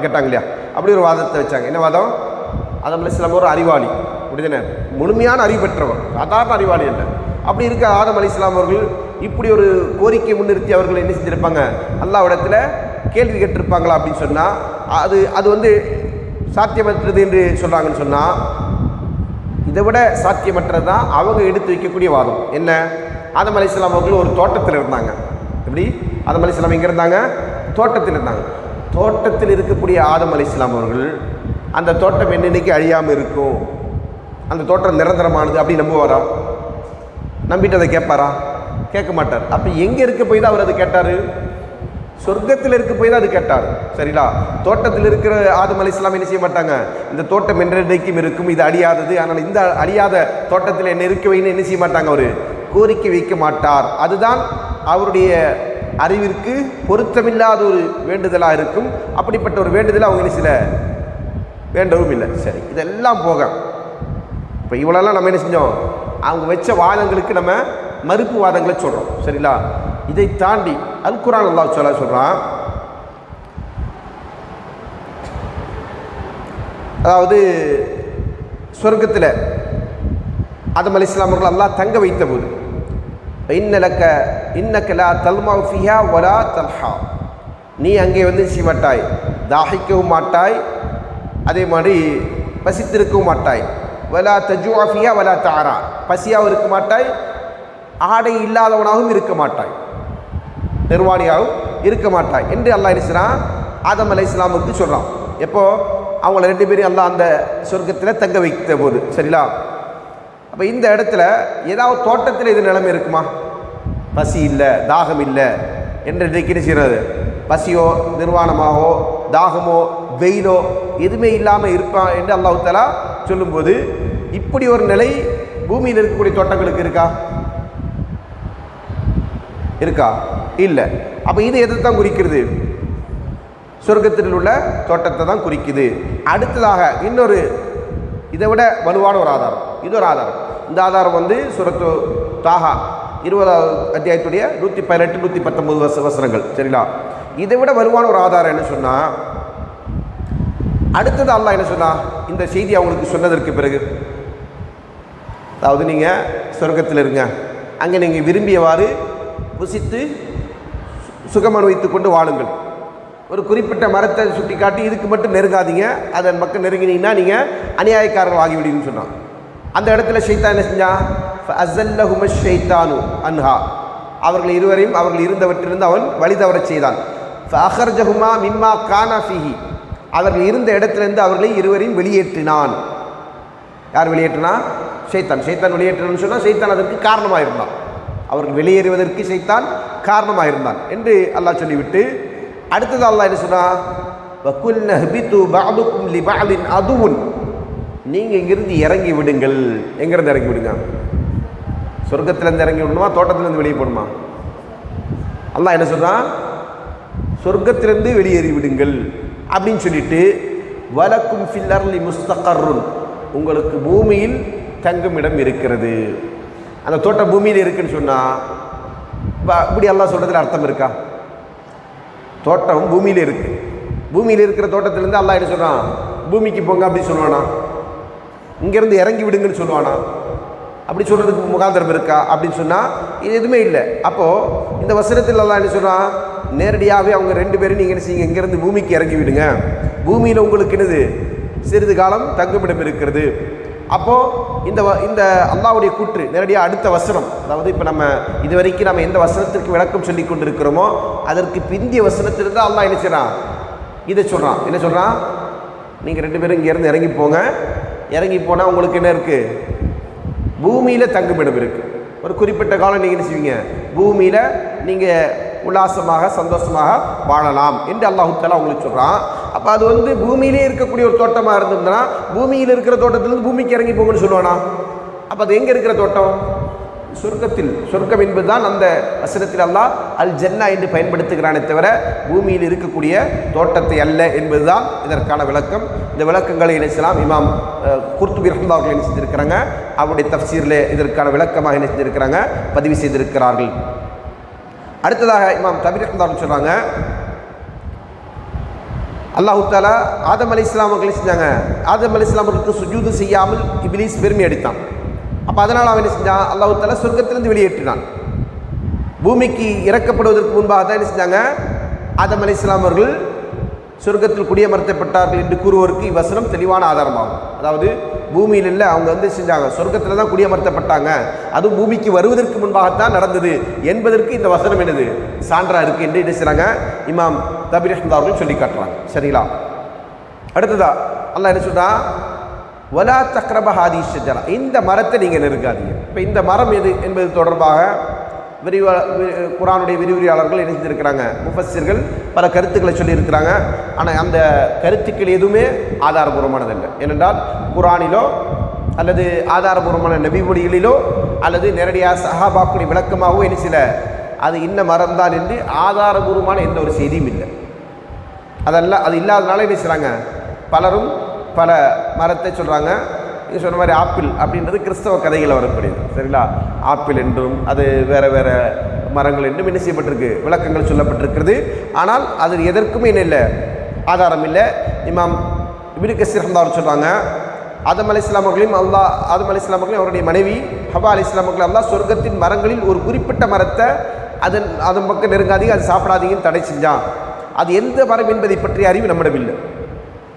கேட்டாங்க இல்லையா, அப்படி ஒரு வாதத்தை வச்சாங்க. என்ன வாதம்? ஆதம் அலைஹிஸ்ஸலாம் ஒரு அறிவாளி, அப்படிதானே, முழுமையான அறிவு பெற்றவர், சாதாரண அறிவாளி அல்ல. அப்படி இருக்க ஆதம் அலைஹிஸ்ஸலாம் அவர்கள் இப்படி ஒரு கோரிக்கை முன்னிறுத்தி அவர்கள் என்ன செஞ்சிருப்பாங்க, அல்லாஹ்விடத்தில் கேள்வி கேட்டிருப்பாங்களா அப்படின்னு சொன்னால் அது வந்து சாத்தியமற்றது என்று சொல்கிறாங்கன்னு சொன்னால், இதை விட சாத்தியமற்றது தான் அவங்க எடுத்து வைக்கக்கூடிய வாதம். என்ன? ஆதம் அலைஹிஸ்ஸலாம் அவர்கள் ஒரு தோட்டத்தில் இருந்தாங்க. எப்படி? ஆதம் அலைஹிஸ்ஸலாம் எங்கே இருந்தாங்க? தோட்டத்தில் இருந்தாங்க. தோட்டத்தில் இருக்கக்கூடிய ஆதம் அலைஹிஸ்ஸலாம் அவர்கள் அந்த தோட்டம் என்னன்னைக்கு அழியாமல் இருக்கும், அந்த தோட்டம் நிரந்தரமானது அப்படி நம்புவாரா? நம்பிட்டு அதை கேட்பாரா? கேட்க மாட்டார். அப்போ எங்கே இருக்க போய் தான் அவர் அதை கேட்டார்? சொர்க்கத்தில் இருக்க போய் தான் அது கேட்டார். சரிங்களா? தோட்டத்தில் இருக்கிற ஆதம் அலைஹிஸ்ஸலாம் என்ன செய்ய மாட்டாங்க, இந்த தோட்டம் என்றைக்கும் இருக்கும், இது அழியாதது, ஆனால் இந்த அழியாத தோட்டத்தில் என்ன இருக்க வைன்னு என்ன செய்ய மாட்டாங்க, அவர் கோரிக்கை வைக்க மாட்டார். அதுதான் அவருடைய அறிவிற்கு பொருத்தமில்லாத ஒரு வேண்டுதலாக இருக்கும். அப்படிப்பட்ட ஒரு வேண்டுதலை அவங்க என்ன சில வேண்டவும் இல்லை. சரி, இதெல்லாம் போக இப்போ இவ்வளோலாம் நம்ம என்ன செஞ்சோம், அவங்க வச்ச வாதங்களுக்கு நம்ம மறுப்பு வாதங்களை சொல்கிறோம். சரிங்களா? இதை தாண்டி அல் குர்ஆன் அல்லாஹ் சொல்கிறான், அதாவது சொர்க்கத்தில் ஆதம் அலைஹிஸ்ஸலாம் அவர்கள் அல்லாஹ் தங்க வைத்த போது இன்னக லா தல்மா ஃபிஹா வலா தல்ஹா, நீ அங்கே வந்து செய்ய மாட்டாய், தாகிக்கவும் மாட்டாய், அதே மாதிரி பசித்திருக்கவும் மாட்டாய், வலா தஜூஅ ஃபிஹா வலா தஆரா, பசியாகவும் இருக்க மாட்டாய், ஆடை இல்லாதவனாகவும் இருக்க மாட்டாய், நிர்வாணியாகவும் இருக்க மாட்டாய் என்று அல்லாஹ் இருக்கிறான் ஆதம் அலைஹிஸ்ஸலாமுக்கு சொல்கிறான். எப்போ? அவங்கள ரெண்டு பேரும் அல்லாஹ் அந்த சொர்க்கத்தில் தங்க வைத்த போது. சரிங்களா? அப்போ இந்த இடத்துல ஏதாவது தோட்டத்தில் இது நிலைமை இருக்குமா? பசி இல்லை, தாகம் இல்லை என்று இன்றைக்கு செய்கிறது, பசியோ நிர்வாணமாகவோ தாகமோ வெயிலோ எதுவுமே இல்லாமல் இருப்பான் என்று அல்லாஹ் தஆலா சொல்லும்போது, இப்படி ஒரு நிலை பூமியில் இருக்கக்கூடிய தோட்டங்களுக்கு இருக்கா? இருக்கா? இல்லை. அப்போ இது எதை தான் குறிக்கிறது? சொர்க்கத்தில் உள்ள தோட்டத்தை தான் குறிக்குது. அடுத்ததாக இன்னொரு இதை விட வலுவான ஒரு ஆதாரம், இது ஒரு ஆதாரம். இந்த ஆதாரம் வந்து சூரத்து தாஹா 20வது அத்தியாயத்துடைய 118 119 வசனங்கள். சரிங்களா? இதை விட வலுவான ஒரு ஆதாரம் என்ன சொன்னால், அடுத்தது அல்லாஹ் என்ன சொன்னா, இந்த செய்தி அவங்களுக்கு சொன்னதற்கு பிறகு, அதாவது நீங்கள் சொர்க்கத்தில் இருங்க, அங்கே நீங்கள் விரும்பியவாறு புசித்து சுகம் அனுபவித்து கொண்டு வாழுங்கள், ஒரு குறிப்பிட்ட மரத்தை சுட்டி காட்டி இதுக்கு மட்டும் நெருங்காதீங்க, அதன் பக்கம் நெருங்கினீங்கன்னா நீங்கள் அநியாயக்காரர்கள் ஆகிவிடுன்னு சொன்னான். அந்த இடத்துல ஷைத்தான் என்ன செஞ்சான்? ஃபஅஸல்லஹும ஷைத்தானு அன்ஹா, அவர்கள் இருவரையும் அவர்கள் இருந்தவற்றிலிருந்து அவன் வழி தவறச் செய்தான். ஃபஅഖர்ஜஹுமா மிம்மா கானா ஃபீஹி, அவர்கள் இருந்த இடத்திலிருந்து அவர்களை இருவரையும் வெளியேற்றினான். யார் வெளியேற்றினா? ஷைத்தான். ஷைத்தான் வெளியேற்றணும்னு சொன்னால் ஷைத்தான் அதற்கு காரணமாக இருந்தான், அவர்கள் வெளியேறுவதற்கு ஷைத்தான் காரணமாக இருந்தான் என்று அல்லாஹ் சொல்லிவிட்டு, அடுத்தது அல்லாஹ் என்ன சொன்னா, வகுல்ன ஹபிது பஅதுக்கும் லிபஅதின் அதுவுன், நீங்கள் இங்கிருந்து இறங்கி விடுங்கள். எங்கேருந்து இறங்கி விடுங்க? சொர்க்கத்திலேருந்து இறங்கி விடணுமா, தோட்டத்திலேருந்து வெளியே போகணுமா? அல்லாஹ் என்ன சொல்கிறான்? சொர்க்கத்திலேருந்து வெளியேறி விடுங்கள் அப்படின்னு சொல்லிட்டு, வலக்கும் ஃபில் அர்லி முஸ்தகர்ருன், உங்களுக்கு பூமியில் தங்கும் இடம் இருக்கிறது. அந்த தோட்டம் பூமியில் இருக்குன்னு சொன்னால் இப்படி அல்லாஹ் சொல்கிறதுல அர்த்தம் இருக்கா? தோட்டம் பூமியில் இருக்குது, பூமியில் இருக்கிற தோட்டத்திலேருந்து அல்லாஹ் என்ன சொல்கிறான்? பூமிக்கு போங்க அப்படின்னு சொல்லுவானா? இங்கேருந்து இறங்கி விடுங்கன்னு சொல்லுவானா? அப்படி சொல்கிறதுக்கு முகாந்திரம் இருக்கா அப்படின்னு சொன்னால் இது எதுவுமே இல்லை. அப்போது இந்த வசனத்தில் அல்லாஹ் என்ன சொல்கிறான்? நேரடியாகவே அவங்க ரெண்டு பேரும் நீங்கள் என்ன செய்யுங்க, இங்கேருந்து பூமிக்கு இறங்கி விடுங்க, பூமியில் உங்களுக்கு என்னது சிறிது காலம் தங்குமிடம் இருக்கிறது. அப்போது இந்த அல்லாஹ்வுடைய கூற்று நேரடியாக அடுத்த வசனம், அதாவது இப்போ நம்ம இது வரைக்கும் நம்ம எந்த வசனத்திற்கு விளக்கம் சொல்லி கொண்டு இருக்கிறோமோ அதற்கு பிந்திய வசனத்திலிருந்து அல்லாஹ் என்ன செய்கிறான்? இதை சொல்கிறான். என்ன சொல்கிறான்? நீங்கள் ரெண்டு பேரும் இங்கேருந்து இறங்கி போங்க, இறங்கி போனால் உங்களுக்கு என்ன இருக்குது? பூமியில் தங்குமிடம் இருக்குது. ஒரு குறிப்பிட்ட காலம் நீங்கள் என்ன செய்வீங்க? பூமியில் நீங்கள் உல்லாசமாக சந்தோஷமாக வாழலாம் என்று அல்லாஹ் தஆலா உங்களுக்கு சொல்கிறான். அப்போ அது வந்து பூமியிலே இருக்கக்கூடிய ஒரு தோட்டமாக இருந்ததுன்னா பூமியில் இருக்கிற தோட்டத்திலிருந்து பூமிக்கு இறங்கி போங்கன்னு சொல்லுவானா? அப்போ அது எங்கே இருக்கிற தோட்டம்? சொர்க்கத்தில். சொர்க்கம் என்பதுதான் அந்த வசனத்தில் அல்லாஹ் அல் ஜன்னா என்று பயன்படுத்துகிறானே தவிர பூமியில் இருக்கக்கூடிய தோட்டத்தை அல்ல என்பதுதான் இதற்கான விளக்கம். இந்த விளக்கங்களை இணைச்சலாம் இமாம் குர்துபி ரஹ்மத்துல்லாஹி அவர்கள் என்ன செஞ்சிருக்கிறாங்க, அவருடைய தஃப்சீரில் இதற்கான விளக்கமாக என்ன செஞ்சிருக்கிறாங்க, பதிவு செய்திருக்கிறார்கள். அடுத்ததாக இமாம் தபரி ரஹ்மத்துல்லாஹி சொல்கிறாங்க, அல்லாஹ் தஆலா ஆதம் அலைஹிஸ்ஸலாம் அவர்கள் செஞ்சாங்க. ஆதம் அலைஹிஸ்ஸலாம் அவர்களுக்கு சுஜூது செய்யாமல் இப்லீஸ் பெருமை அடித்தான். அப்போ அதனால் அவன் என்ன செஞ்சான், அல்லாஹ் தஆலா சொர்க்கத்திலிருந்து வெளியேற்றினான். பூமிக்கு இறக்கப்படுவதற்கு முன்பாக தான் என்ன செஞ்சாங்க, ஆதம் அலைஹிஸ்ஸலாம் அவர்கள் சொர்க்கத்தில் குடியமர்த்தப்பட்டார்கள் என்று கூறுவதற்கு இவ்வசனம் தெளிவான ஆதாரமாகும். அதாவது பூமியில் இல்லை, அவங்க வந்து செஞ்சாங்க சொர்க்கத்தில் தான் குடியமர்த்தப்பட்டாங்க, அதுவும் பூமிக்கு வருவதற்கு முன்பாகத்தான் நடந்தது என்பதற்கு இந்த வசனம் என்னது சான்றாக இருக்குது என்று என்ன செய்கிறாங்க இமாம் தபரி ரஹ்மத்துல்லாஹி அவர்கள் சொல்லி காட்டுறாங்க. சரிங்களா? அடுத்ததா அல்லாஹ் என்ன சொல்றான், வலா தக்ரப ஹாதி ஷஜரா, இந்த மரத்தை நீங்கள் நெருங்காதீங்க. இப்போ இந்த மரம் எது என்பது தொடர்பாக குர்ஆனுடைய விரிவுரையாளர்கள் என்ன செஞ்சிருக்கிறாங்க, முஃபஸ்ஸிர்கள் பல கருத்துக்களை சொல்லியிருக்கிறாங்க. ஆனால் அந்த கருத்துக்கள் எதுவுமே ஆதாரபூர்வமானதல்ல. ஏனென்றால் குர்ஆனிலோ அல்லது ஆதாரபூர்வமான நபிமொழிகளிலோ அல்லது நேரடியாக சஹாபாக்குடைய விளக்கமாகவோ என்ன சில அது இன்ன மரம்தான் என்று ஆதாரபூர்வமான எந்த ஒரு செய்தியும் இல்லை. அதெல்லாம் அது இல்லாதனால என்ன செய்கிறாங்க, பலரும் பல மரத்தை சொல்கிறாங்க. நீங்கள் சொன்ன மாதிரி ஆப்பிள் அப்படின்றது கிறிஸ்தவ கதைகளில் வரக்கூடியது. சரிங்களா? ஆப்பிள் என்றும் அது வேறு வேறு மரங்கள் என்றும் என்ன செய்யப்பட்டிருக்கு, விளக்கங்கள் சொல்லப்பட்டிருக்கிறது. ஆனால் அது எதற்குமே என்ன இல்லை, ஆதாரம் இல்லை. இமாம் இப்னு கஸீர் ரஹ்மத்துல்லாஹி சொல்கிறாங்க, ஆதம் அலைஹிஸ்ஸலாம் அவர்களையும் ஆதம் அலைஹிஸ்ஸலாம் அவர்களையும் அவருடைய மனைவி ஹவ்வா அலைஹிஸ்ஸலாம் அவர்கள் அல்லாஹ் சொர்க்கத்தின் மரங்களில் ஒரு குறிப்பிட்ட மரத்தை அதன் பக்கம் நெருங்காதீங்க, அது சாப்பிடாதீங்கன்னு தடை செஞ்சான். அது எந்த மரம் என்பதை பற்றிய அறிவு நம்மிடம் இல்லை.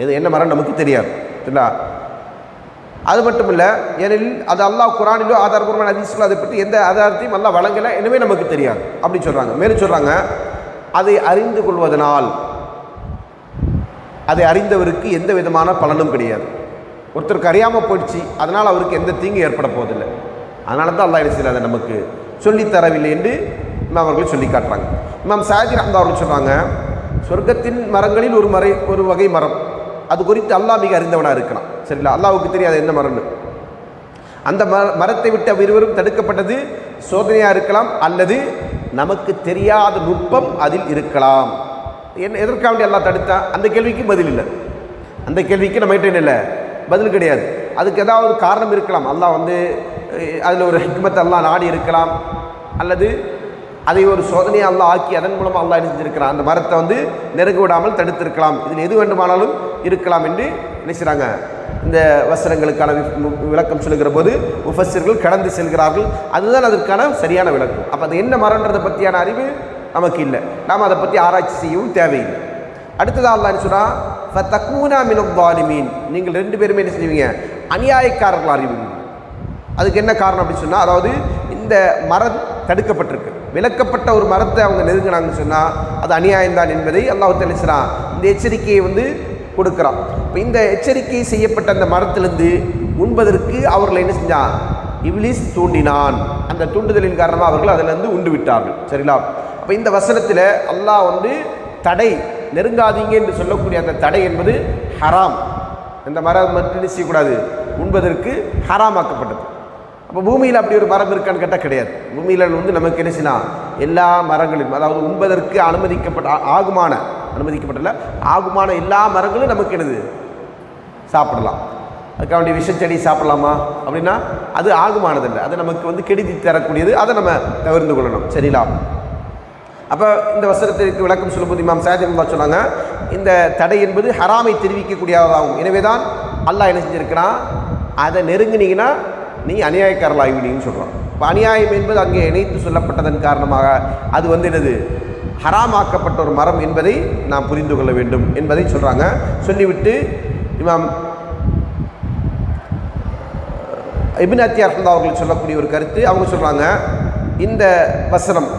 இது என்ன மரம் நமக்கு தெரியாது. சரிங்களா? அது மட்டும் இல்லை, ஏனெனில் அது அல்லாஹ் குர்ஆனிலோ ஆதாரபூர்வமான ஹதீஸ்களோ அதை பற்றி எந்த ஆதாரத்தையும் அல்லாஹ் வழங்கலை, எனவே நமக்கு தெரியாது அப்படி சொல்கிறாங்க. மேலும் சொல்கிறாங்க, அதை அறிந்து கொள்வதனால் அதை அறிந்தவருக்கு எந்த விதமான பலனும் கிடையாது. ஒருத்தருக்கு அறியாமல் போயிடுச்சு, அதனால் அவருக்கு எந்த தீங்கு ஏற்பட போவதில்லை. அதனால தான் அல்லாஹ் என்ன செய்யல அதை நமக்கு சொல்லித்தரவில்லை என்று அவர்கள் சொல்லி காட்டுறாங்க. இமாம் சாஜி ரஹ்மத்துல்லாஹி அவர்கள் சொல்கிறாங்க, சொர்க்கத்தின் மரங்களில் ஒரு வகை மரம், அது குறித்து அல்லாஹ் மிக அறிந்தவனாக இருக்கலாம். சரிங்களா? அல்லாஹ்வுக்கு தெரியாது என்ன மரம்னு. அந்த மரத்தை விட்டு இருவரும் தடுக்கப்பட்டது சோதனையாக இருக்கலாம், அல்லது நமக்கு தெரியாத நுட்பம் அதில் இருக்கலாம். எதற்காக வேண்டி அல்லாஹ் தடுத்தா, அந்த கேள்விக்கு பதில் இல்லை. அந்த கேள்விக்கு நம்மகிட்ட என்ன இல்லை, பதில் கிடையாது. அதுக்கு ஏதாவது காரணம் இருக்கலாம். அல்லாஹ் வந்து அதில் ஒரு ஹிக்மத் அல்லாஹ் நாடி இருக்கலாம், அல்லது அதை ஒரு சோதனையை அல்லாஹ் ஆக்கி அதன் மூலமாக அல்லாஹ் என்ன செஞ்சிருக்கிறான், அந்த மரத்தை வந்து நெருங்க விடாமல் தடுத்திருக்கலாம். இதில் எது வேண்டுமானாலும் இருக்கலாம் என்று நினைக்கிறாங்க. இந்த வசனங்களுக்கான விளக்கம் சொல்லுகிற போது முஃபஸ்ஸிர்கள் கடந்து செல்கிறார்கள். அதுதான் அதற்கான சரியான விளக்கம். அப்போ அது என்ன மரன்றதை பற்றியான அறிவு நமக்கு இல்லை, நாம் அதை பற்றி ஆராய்ச்சி செய்யவும் தேவையில்லை. அடுத்ததாக அல்லாஹ் என்ன சொல்கிறான், ஃபதகூனா மினல் ஸாலிமீன், நீங்கள் ரெண்டு பேருமே என்ன செய்வீங்க, அநியாயக்காரர்கள் அறிவீங்க. அதுக்கு என்ன காரணம் அப்படின்னு சொன்னால், அதாவது இந்த மரம் தடுக்கப்பட்டிருக்கு, விலக்கப்பட்ட ஒரு மரத்தை அவங்க நெருங்கினாங்கன்னு சொன்னால் அது அநியாயம்தான் என்பதை அல்லாஹ் தஆலா இந்த எச்சரிக்கையை வந்து கொடுக்குறான். இப்போ இந்த எச்சரிக்கை செய்யப்பட்ட அந்த மரத்திலிருந்து உண்பதற்கு அவர்களை என்ன செஞ்சான், இப்லீஸ் தூண்டினான். அந்த தூண்டுதலின் காரணமாக அவர்கள் அதிலிருந்து உண்டு விட்டார்கள். சரிங்களா? அப்போ இந்த வசனத்தில் அல்லாஹ் வந்து தடை, நெருங்காதீங்க என்று சொல்லக்கூடிய அந்த தடை என்பது ஹராம். இந்த மரம் மட்டும் செய்யக்கூடாது, உண்பதற்கு ஹராமாக்கப்பட்டது. அப்போ பூமியில் அப்படி ஒரு மரம் இருக்கான்னு கேட்டால் கிடையாது. பூமியில் வந்து நமக்கு என்ன செய்யலாம், எல்லா மரங்களும், அதாவது உண்பதற்கு அனுமதிக்கப்பட்டல ஆகுமான எல்லா மரங்களும் நமக்கு என்னது சாப்பிடலாம். அதுக்காக வேண்டிய விஷச்செடி சாப்பிடலாமா அப்படின்னா அது ஆகுமானதில்லை, அது நமக்கு வந்து கெடுதி தரக்கூடியது, அதை நம்ம தவிர்த்து கொள்ளணும். சரிங்களா? அப்போ இந்த வசனத்திற்கு விளக்கம் சொல்லும்போது இமாம் சாஜி ரஹ்மத்துல்லாஹி சொன்னாங்க, இந்த தடை என்பது ஹராமை தெரிவிக்கக்கூடியதாகும். எனவே தான் அல்லாஹ் என்ன செஞ்சிருக்கிறான், அதை நெருங்கினீங்கன்னா நீ அநியாயக்காரர்கள் ஆகிவிடுன்னு சொல்கிறான். இப்போ அநியாயம் என்பது அங்கே இணைத்து சொல்லப்பட்டதன் காரணமாக அது வந்து என்னது ஹராமாக்கப்பட்ட ஒரு மரம் என்பதை நாம் புரிந்து கொள்ள வேண்டும் என்பதை சொல்கிறாங்க. சொல்லிவிட்டு இமாம் இப்னு அத்தியார் ரஹ்மத்துல்லாஹி அவர்கள் சொல்லக்கூடிய ஒரு கருத்து, அவங்க சொல்கிறாங்க, இந்த வசனம்,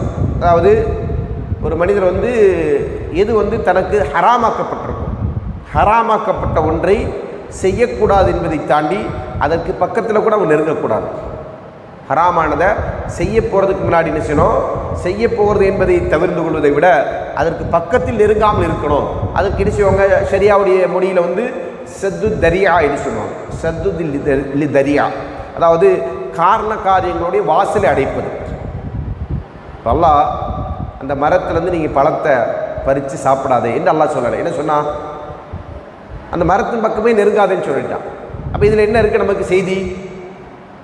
அதாவது ஒரு மனிதர் வந்து எது வந்து தனக்கு ஹராமாக்கப்பட்டிருக்கும், ஹராமாக்கப்பட்ட ஒன்றை செய்யக்கூடாது என்பதை தாண்டி அதற்கு பக்கத்தில் கூட அவங்க நெருங்கக்கூடாது. ஹராமானதை செய்ய போகிறதுக்கு முன்னாடி என்ன செய்யணும், செய்ய போகிறது என்பதை தவிர்த்து கொள்வதை விட அதற்கு பக்கத்தில் நெருங்காமல் இருக்கணும். அதற்கு என்ன செய்வாங்க, ஷரியாவுடைய மொழியில் வந்து சத்து தரியா என்று சொல்லுவாங்க. சத்து தரியா, அதாவது காரண காரியங்களுடைய வாசலை அடைப்பது. அல்லாஹ் அந்த மரத்துலேருந்து நீங்கள் பழத்தை பறித்து சாப்பிடாதே என்று அல்லாஹ் சொல்லலை. என்ன சொன்னால், அந்த மரத்தின் பக்கமே நெருங்காதேன்னு சொல்லிட்டான். அப்போ இதில் என்ன இருக்குது நமக்கு செய்தி?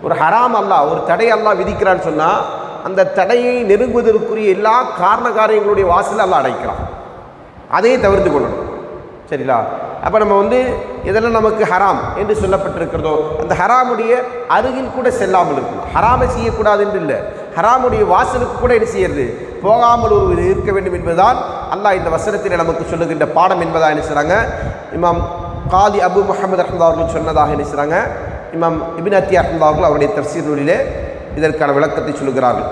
ஒரு ஹராம் அல்லாஹ், ஒரு தடை அல்லாஹ் விதிக்கிறான்னு சொன்னால் அந்த தடையை நெருங்குவதற்குரிய எல்லா காரண காரியங்களுடைய வாசலை அல்லாஹ் அடைக்கிறான். அதையே தவிர்த்து கொள்ளணும். சரிங்களா? அப்போ நம்ம வந்து இதெல்லாம் நமக்கு ஹராம் என்று சொல்லப்பட்டிருக்கிறதோ அந்த ஹராமுடைய அருகில் கூட செல்லாமல் இருக்கணும். ஹராமை செய்யக்கூடாது என்று இல்லை, ஹராமுடைய வாசலுக்கு கூட என்ன செய்யறது, போகாமல் ஒரு இருக்க வேண்டும் என்பதுதான் அல்லாஹ் இந்த வசனத்தில் நமக்கு சொல்லுகின்ற பாடம் என்பதாக என்ன செய்கிறாங்க இமாம் காதி அபு முஹம்மது ரஹ்மத்துல்லாஹி அவர்கள் சொன்னதாக என்ன செய்கிறாங்க இமாம் இப்னு அத்தியா ரஹ்மத்துல்லாஹி அவர்கள் அவருடைய தஃப்சீர் நூலிலே இதற்கான விளக்கத்தை சொல்லுகிறார்கள்.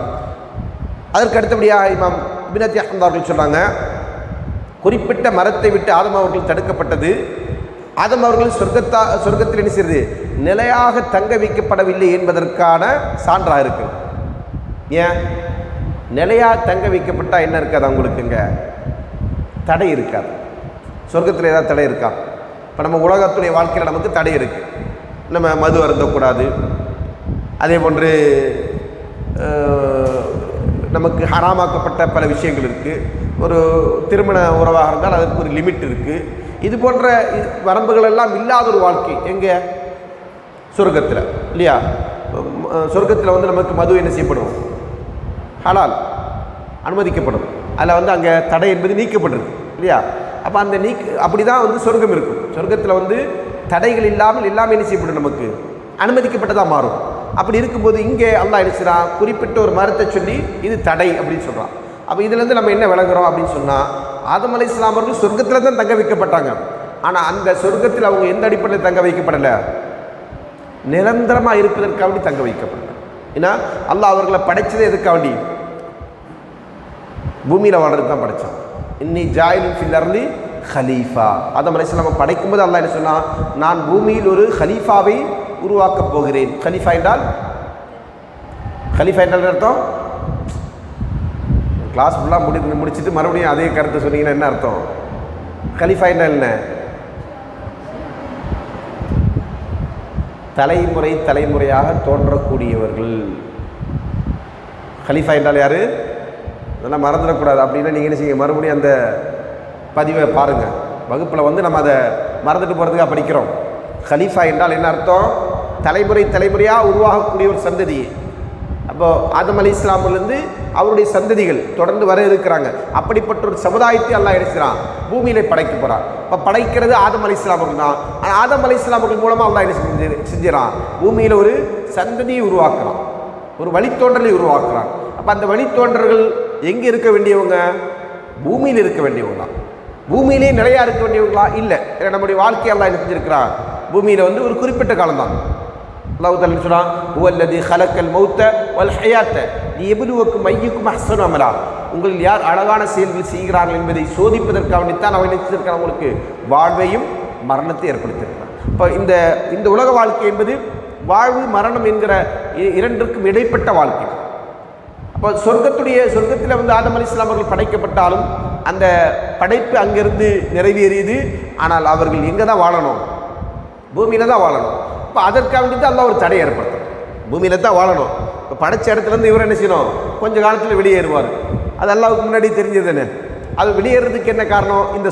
அதற்கு அடுத்தபடியாக இமாம் இப்னு அத்தியா ரஹ்மத்துல்லாஹி அவர்கள் சொல்கிறாங்க, குறிப்பிட்ட மரத்தை விட்டு ஆதம் அவர்கள் தடுக்கப்பட்டது ஆதம் அவர்கள் சொர்க்கத்தில் என்ன செய்வது, நிலையாக தங்க வைக்கப்படவில்லை என்பதற்கான சான்றாக இருக்கு. ஏன் நிலையாக தங்க வைக்கப்பட்டால் என்ன இருக்காது, அவங்களுக்குங்க தடை இருக்காது. சொர்க்கத்தில் ஏதாவது தடை இருக்கா? இப்போ நம்ம உலகத்துடைய வாழ்க்கையில் நமக்கு தடை இருக்குது. நம்ம மது அருந்தக்கூடாது, அதே போன்று நமக்கு ஹராமாக்கப்பட்ட பல விஷயங்கள் இருக்குது. ஒரு திருமண உறவாக இருந்தால் அதற்கு ஒரு லிமிட் இருக்குது. இது போன்ற வரம்புகள் எல்லாம் இல்லாத ஒரு வாழ்க்கை எங்கே, சொர்க்கத்தில் இல்லையா? சொர்க்கத்தில் வந்து நமக்கு மது என்ன செய்யப்படும், ஹலால் அனுமதிக்கப்படும். அதில் வந்து அங்கே தடை என்பது நீக்கப்பட்டிருக்கு இல்லையா? அப்போ அந்த அப்படி தான் வந்து சொர்க்கம் இருக்கும். சொர்க்கத்தில் வந்து தடைகள் இல்லாமல் எல்லாமே என்ன செய்யப்படும், நமக்கு அனுமதிக்கப்பட்டதாக மாறும். அப்படி இருக்கும்போது இங்கே அல்லாஹ் என்ன செய்கிறான், குறிப்பிட்ட ஒரு மரத்தை சொல்லி இது தடை அப்படின்னு சொல்கிறான். அப்போ இதுலேருந்து நம்ம என்ன விளங்குறோம் அப்படின்னு சொன்னால், ஆதம் அலைஹிஸ்ஸலாம் அவர்கள் சொர்க்கத்தில் தான் தங்க வைக்கப்பட்டாங்க. ஆனால் அந்த சொர்க்கத்தில் அவங்க எந்த அடிப்படையில் தங்க வைக்கப்படலை, நிரந்தரமாக இருப்பதற்காக தங்க வைக்கப்படலை. ஏன்னா அல்லாஹ் அவர்களை படைச்சதே எதுக்காண்டி, பூமியில் வாழ்றதுக்கு தான் படைத்தான். இன்னி ஜாயிலுன் ஃபில் அர்லி ஹலீஃபா. ஆதம் அலைஹிஸ்ஸலாம் படைக்கும் போது அல்லாஹ் என்ன சொன்னால், நான் பூமியில் ஒரு ஹலீஃபாவை உருவாக்கப் போகிறேன். ஹலீஃபா என்றால் அர்த்தம், கிளாஸ் ஃபுல்லாக முடிச்சுட்டு மறுபடியும் அதே கருத்தை சொன்னீங்கன்னா என்ன அர்த்தம்? கலீஃபா என்றால் என்ன? தலைமுறையாக தோன்றக்கூடியவர்கள். கலீஃபா என்றால் யாரு? அதெல்லாம் மறந்துடக்கூடாது. அப்படின்னா நீங்கள் என்ன செய்யுங்க, மறுபடியும் அந்த பதிவை பாருங்கள். வகுப்பில் வந்து நம்ம அதை மறந்துட்டு போகிறதுக்காக படிக்கிறோம். கலீஃபா என்றால் என்ன அர்த்தம்? தலைமுறையாக உருவாகக்கூடிய ஒரு சந்ததி. அப்போது ஆதம் அலைஹிஸ்ஸலாமிலிருந்து அவருடைய சந்ததிகள் தொடர்ந்து வர இருக்கிறாங்க. அப்படிப்பட்ட ஒரு சமுதாயத்தை அல்லாஹ் எடுக்கிறான், பூமியில படைக்க போகிறான். இப்போ படைக்கிறது ஆதம் அலைஹிஸ்ஸலாம் அவர்கள் தான். ஆனால் ஆதம் அலைஹிஸ்ஸலாம் அவர்கள் மூலமாக அல்லாஹ் என்ன செஞ்சிடறான், பூமியில் ஒரு சந்ததியை உருவாக்குறான், ஒரு வழித்தோன்றலை உருவாக்குறான். அப்போ அந்த வழித்தோன்றர்கள் எங்கே இருக்க வேண்டியவங்க? பூமியில் இருக்க வேண்டியவங்க தான். பூமியிலே நிலையாக இருக்க வேண்டியவங்களா? இல்லை. நம்முடைய வாழ்க்கை அல்லாஹ் என்ன செஞ்சிருக்கிறான், பூமியில் வந்து ஒரு குறிப்பிட்ட காலம்தான். அல்லாஹ் தஆலா சொல்றான், ஹுவல்லதி ஹலக்கல் மௌத்த வல் ஹயாத்த லியப்லுவக்கும் அய்யுக்கும் அஹ்ஸனு அமலா. உங்களில் யார் அழகான செயல்கள் செய்கிறார்கள் என்பதை சோதிப்பதற்காகத்தான் அவன் நினைச்சிருக்கிறான், உங்களுக்கு வாழ்வையும் மரணத்தை ஏற்படுத்தியிருக்கிறான். இப்போ இந்த உலக வாழ்க்கை என்பது வாழ்வு மரணம் என்கிற இரண்டிற்கும் இடைப்பட்ட வாழ்க்கை. அப்போ சொர்க்கத்தில் வந்து ஆதம் அலைஹிஸ்ஸலாம் அவர்கள் படைக்கப்பட்டாலும் அந்த படைப்பு அங்கிருந்து நிறைவேறியது. ஆனால் அவர்கள் எங்கே தான் வாழணும்? பூமியில தான் வாழணும். இப்போ அதற்காக வேண்டி அல்லாஹ் ஒரு தடை ஏற்படுத்தும். பூமியில தான் வாழணும். இப்போ படைச்ச இடத்துலேருந்து இவர் என்ன செய்யணும், கொஞ்சம் காலத்தில் வெளியேறுவார். அது அல்லாஹ்வுக்கு முன்னாடி தெரிஞ்சதுன்னு. அது வெளியேறதுக்கு என்ன காரணம்? இந்த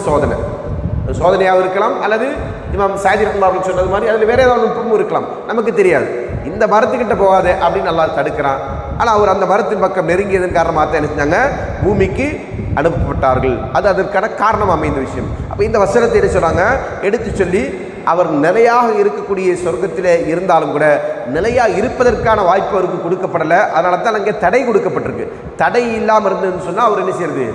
சோதனையாக இருக்கலாம், அல்லது இமாம் சாதி ரஹ்மத்துல்லாஹி சொன்னது மாதிரி அதில் வேறு ஏதாவது நுட்பமும் இருக்கலாம், நமக்கு தெரியாது. இந்த மரத்துக்கிட்ட போகாத அப்படின்னு அல்லாஹ் தடுக்கிறான். ஆனால் அவர் அந்த மரத்தின் பக்கம் நெருங்கியதன் காரணமாக தான் என்ன செஞ்சாங்க, பூமிக்கு அனுப்பப்பட்டார்கள். அது அதற்கான காரணம் அமைந்த விஷயம். அப்போ இந்த வசனத்தை என்ன சொல்கிறாங்க, எடுத்து சொல்லி அவர் நிலையாக இருக்கக்கூடிய சொர்க்கத்தில் இருந்தாலும் கூட நிலையாக இருப்பதற்கான வாய்ப்பு அவருக்கு கொடுக்கப்படலை. அதனால தான் அங்கே தடை கொடுக்கப்பட்டிருக்கு. தடை இல்லாமல் இருந்ததுன்னு சொன்னால் அவர் என்ன செய்யறது,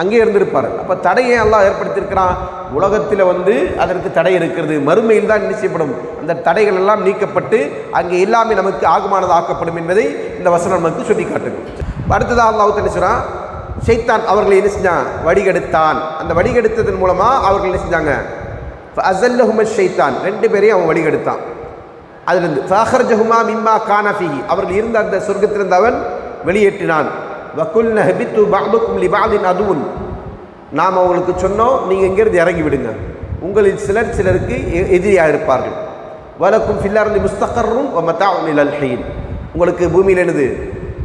அங்கே இருந்திருப்பார். அப்போ தடையை எல்லாம் ஏற்படுத்தியிருக்கிறான். உலகத்தில் வந்து அதற்கு தடை இருக்கிறது, மறுமையில் தான் என்ன செய்யப்படும், அந்த தடைகள் எல்லாம் நீக்கப்பட்டு அங்கே எல்லாமே நமக்கு ஆகுமானது ஆக்கப்படும் என்பதை இந்த வசனம் நமக்கு சொல்லி காட்டுது. அடுத்ததாக அல்லாஹ் என்ன சொல்றான், ஷைத்தான் அவர்களை என்ன செஞ்சான், வடிகெடுத்தான். அந்த வடிகெடுத்ததன் மூலமாக அவர்கள் என்ன செஞ்சாங்க, அஸல்லஹும ஷைத்தான், ரெண்டு பேரையும் அவன் வடிகெடுத்தான். அதிலிருந்து ஃபஅஹ்ரஜஹுமா மிம்மா கான ஃபீஹி, அவர்கள் இருந்த அந்த சொர்க்கத்திலிருந்து அவன் வெளியேற்றினான். வகுல்ன ஹபித்து பஅதுக்கும் லிபஅதின் அதுவுன், நாம் அவங்களுக்கு சொன்னோம் நீங்கள் இங்கிருந்து இறங்கி விடுங்க, உங்களில் சிலர் சிலருக்கு எதிரியாக இருப்பார்கள். வலக்கும் ஃபில் அர்தி முஸ்தகர்ரும் வ மதாஉன் இலல் ஹீன், உங்களுக்கு பூமியில் என்னது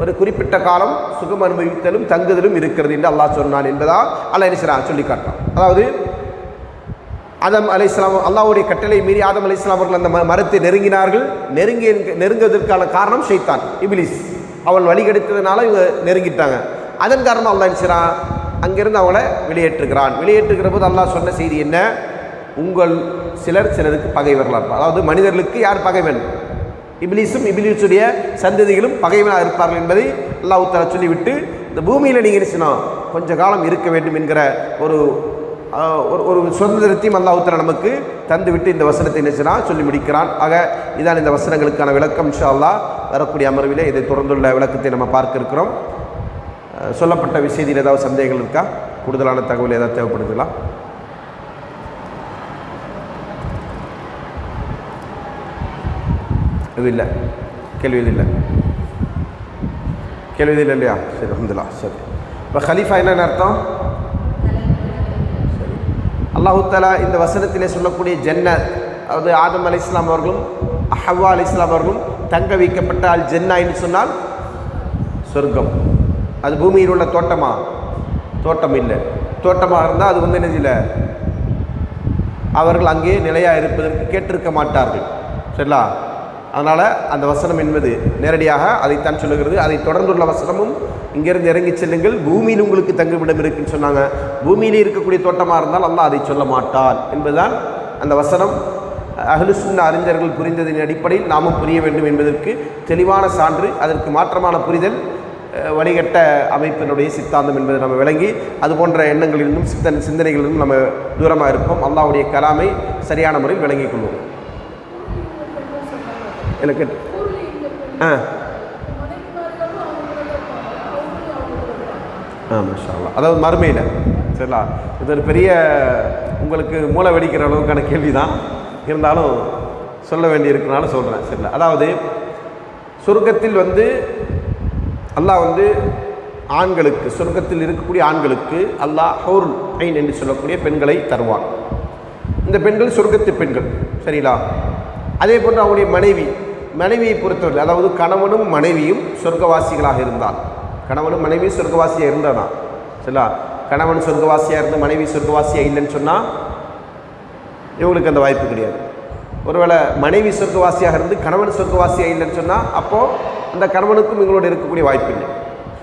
ஒரு குறிப்பிட்ட காலம் சுகம் அனுபவித்தலும் தங்குதலும் இருக்கிறது என்று அல்லாஹ் சொன்னான் என்பதா அல்லாஹ் என்ன செய்றான் சொல்லி காட்டுறான். அதாவது ஆதம் அலைஹிஸ்ஸலாம் அல்லாஹ்வுடைய கட்டளை மீறி ஆதம் அலைஹிஸ்ஸலாம் அவர்கள் அந்த மரத்தை நெருங்குவதற்கான காரணம் ஷைத்தான், இப்லீஸ். அவள் வழிகெடுத்ததுனால இவங்க நெருங்கிட்டாங்க. அதன் காரணமாக அல்லாஹ் என்ன செய்றான், அங்கிருந்து அவளை வெளியேற்றுகிறான். வெளியேற்றுகிற போது அல்லாஹ் சொன்ன செய்தி என்ன, உங்கள் சிலர் சிலருக்கு பகைவர்களாக இருப்பார். அதாவது மனிதர்களுக்கு யார் பகைவன், இப்லீஸும் இப்லீஸுடைய சந்ததிகளும் பகைவனாக இருப்பார்கள் என்பதை அல்லாஹ் தஆலா சொல்லிவிட்டு, இந்த பூமியில் நீங்கள் என்ன செய்யணும், கொஞ்ச காலம் இருக்க வேண்டும் என்கிற ஒரு ஒரு சுதந்திரத்தையும் அல்லாஹ் தஆலா நமக்கு தந்துவிட்டு இந்த வசனத்தை என்ன செய்யலாம் சொல்லி முடிக்கிறான். ஆக இதான் இந்த வசனங்களுக்கான விளக்கம். இன்ஷா அல்லாஹ் வரக்கூடிய அமர்விலே இதை தொடர்ந்துள்ள விளக்கத்தை நம்ம பார்க்க இருக்கிறோம். சொல்லப்பட்ட விஷயத்தில் ஏதாவது சந்தேகங்கள் இருக்கா, கூடுதலான தகவல் ஏதாவது தேவைப்படுதுங்களா? இது இல்லை, கேள்வி இது இல்லை, கேள்வி இது இல்லை இல்லையா? சரி, அல்ஹம்துலில்லாஹ். சரி, இப்போ ஹலீஃபா என்னென்ன அர்த்தம்? சரி, அல்லாஹு தஆலா இந்த வசனத்திலே சொல்லக்கூடிய ஜன்னத், அதாவது ஆதம் அலைஹிஸ்ஸலாம் அவர்களும் ஹவ்வா அலைஹிஸ்ஸலாம் அவர்களும் தங்க வைக்கப்பட்ட அல் ஜன்னா என்று சொன்னால் சொர்க்கம். அது பூமியில் உள்ள தோட்டமா? தோட்டம் இல்லை. தோட்டமாக இருந்தால் அது என்ன இல்லை, அவர்கள் அங்கே நிலையாக இருப்பதற்கு கேட்டிருக்க மாட்டார்கள். சரிங்களா? அதனால் அந்த வசனம் என்பது நேரடியாக அதைத்தான் சொல்லுகிறது. அதை தொடர்ந்துள்ள வசனமும் இங்கிருந்து இறங்கி செல்லுங்கள், பூமியில் உங்களுக்கு தங்குமிடம் இருக்குன்னு சொன்னாங்க. பூமியிலே இருக்கக்கூடிய தோட்டமாக இருந்தால் அல்லாஹ் அதை சொல்ல மாட்டான் என்பதுதான் அந்த வசனம். அஹ்லு சுன்னா அறிஞர்கள் புரிந்ததின் அடிப்படையில் நாமும் புரிய வேண்டும் என்பதற்கு தெளிவான சான்று. அதற்கு மாற்றமான புரிதல் வழிகட்ட அமைப்பினுடைய சித்தாந்தம் என்பதை நம்ம விளங்கி அது போன்ற எண்ணங்களிலிருந்தும் சிந்தனைகளிலிருந்தும் நம்ம தூரமாக இருப்போம். அல்லாஹ்வுடைய கலாமை சரியான முறையில் விளங்கிக் கொள்வோம். எனக்கு மாஷா அல்லாஹ், அதாவது மறுமையில். சரிங்களா? இது ஒரு பெரிய உங்களுக்கு மூளை வெடிக்கிற அளவுக்கான கேள்வி தான், இருந்தாலும் சொல்ல வேண்டியிருக்கனால சொல்கிறேன். சரிங்களா? அதாவது சொர்க்கத்தில் அல்லாஹ் ஆண்களுக்கு, சொர்க்கத்தில் இருக்கக்கூடிய ஆண்களுக்கு அல்லாஹ் ஹூருல் ஐன் என்று சொல்லக்கூடிய பெண்களை தருவான். இந்த பெண்கள் சொர்க்கத்து பெண்கள். சரிங்களா? அதே போன்று அவருடைய மனைவியை பொறுத்தவரை, அதாவது கணவனும் மனைவியும் சொர்க்கவாசிகளாக இருந்தால், கணவனும் மனைவியும் சொர்க்கவாசியாக இருந்தால் தான். சரிங்களா? கணவன் சொர்க்கவாசியாக இருந்து மனைவி சொர்க்கவாசியாக இல்லைன்னு சொன்னால் இவங்களுக்கு அந்த வாய்ப்பு கிடையாது. ஒருவேளை மனைவி சொர்க்கவாசியாக இருந்து கணவன் சொர்க்கவாசியாக இல்லைன்னு சொன்னால் அப்போது அந்த கணவனுக்கும் இவங்களோட இருக்கக்கூடிய வாய்ப்பு இல்லை.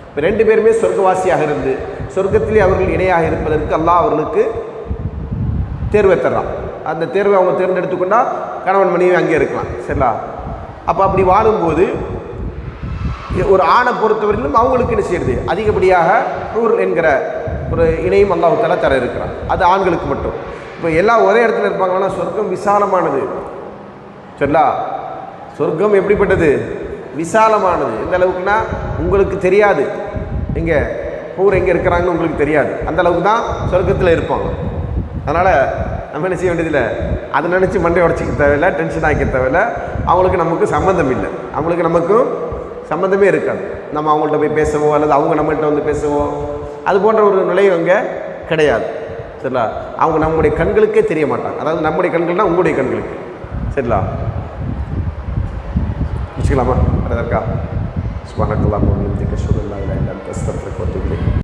இப்போ ரெண்டு பேருமே சொர்க்கவாசியாக இருந்து சொர்க்கத்திலே அவர்கள் இணையாக இருப்பதற்கு அல்லாஹ் அவர்களுக்கு தேர்வை தர்றான். அந்த தேர்வை அவங்க தேர்ந்தெடுத்துக்கொண்டால் கணவன் மனைவி அங்கே இருக்கலாம். சரிங்களா? அப்போ அப்படி வாழும்போது ஒரு ஆணை பொறுத்தவரையிலும் அவங்களுக்கு என்ன செய்யுது, அதிகப்படியாக ஹூர் என்கிற ஒரு இணையும் அல்லாஹ் தஆலா தர இருக்கிறான். அது ஆண்களுக்கு மட்டும். இப்போ எல்லாம் ஒரே இடத்துல இருப்பாங்கன்னா சொர்க்கம் விசாலமானது. சரிங்களா? சொர்க்கம் எப்படிப்பட்டது? விசாலமானது. எந்த அளவுக்குன்னா உங்களுக்கு தெரியாது எங்கே ஹூர் எங்கே இருக்கிறாங்கன்னு உங்களுக்கு தெரியாது. அந்த அளவுக்கு தான் சொர்க்கத்தில் இருப்பாங்க. அதனால் நம்ம என்ன செய்ய வேண்டியதில்லை, அதை நினச்சி மண்டை உடச்சிக்க தேவையில்லை, டென்ஷன் ஆகிக்க தேவையில்லை. அவங்களுக்கு நமக்கு சம்மந்தம் இல்லை, அவங்களுக்கு நமக்கும் சம்மந்தமே இருக்காது. நம்ம அவங்கள்ட்ட போய் பேசவோ அல்லது அவங்க நம்மள்கிட்ட பேசவோ அது போன்ற ஒரு நிலையம் அங்கே கிடையாது. சரிங்களா? அவங்க நம்முடைய கண்களுக்கே தெரிய மாட்டாங்க. அதாவது நம்முடைய கண்கள்னால் உங்களுடைய கண்களுக்கு. சரிங்களா? வச்சுக்கலாமா? அதற்கா சுப்ஹானக்கல்லாஹு வ பிஹம்திக அஷ்ஹது அல்லா இலாஹா இல்லா அன்த அஸ்தக்ஃபிருக வ அத்தூபு இலைக்.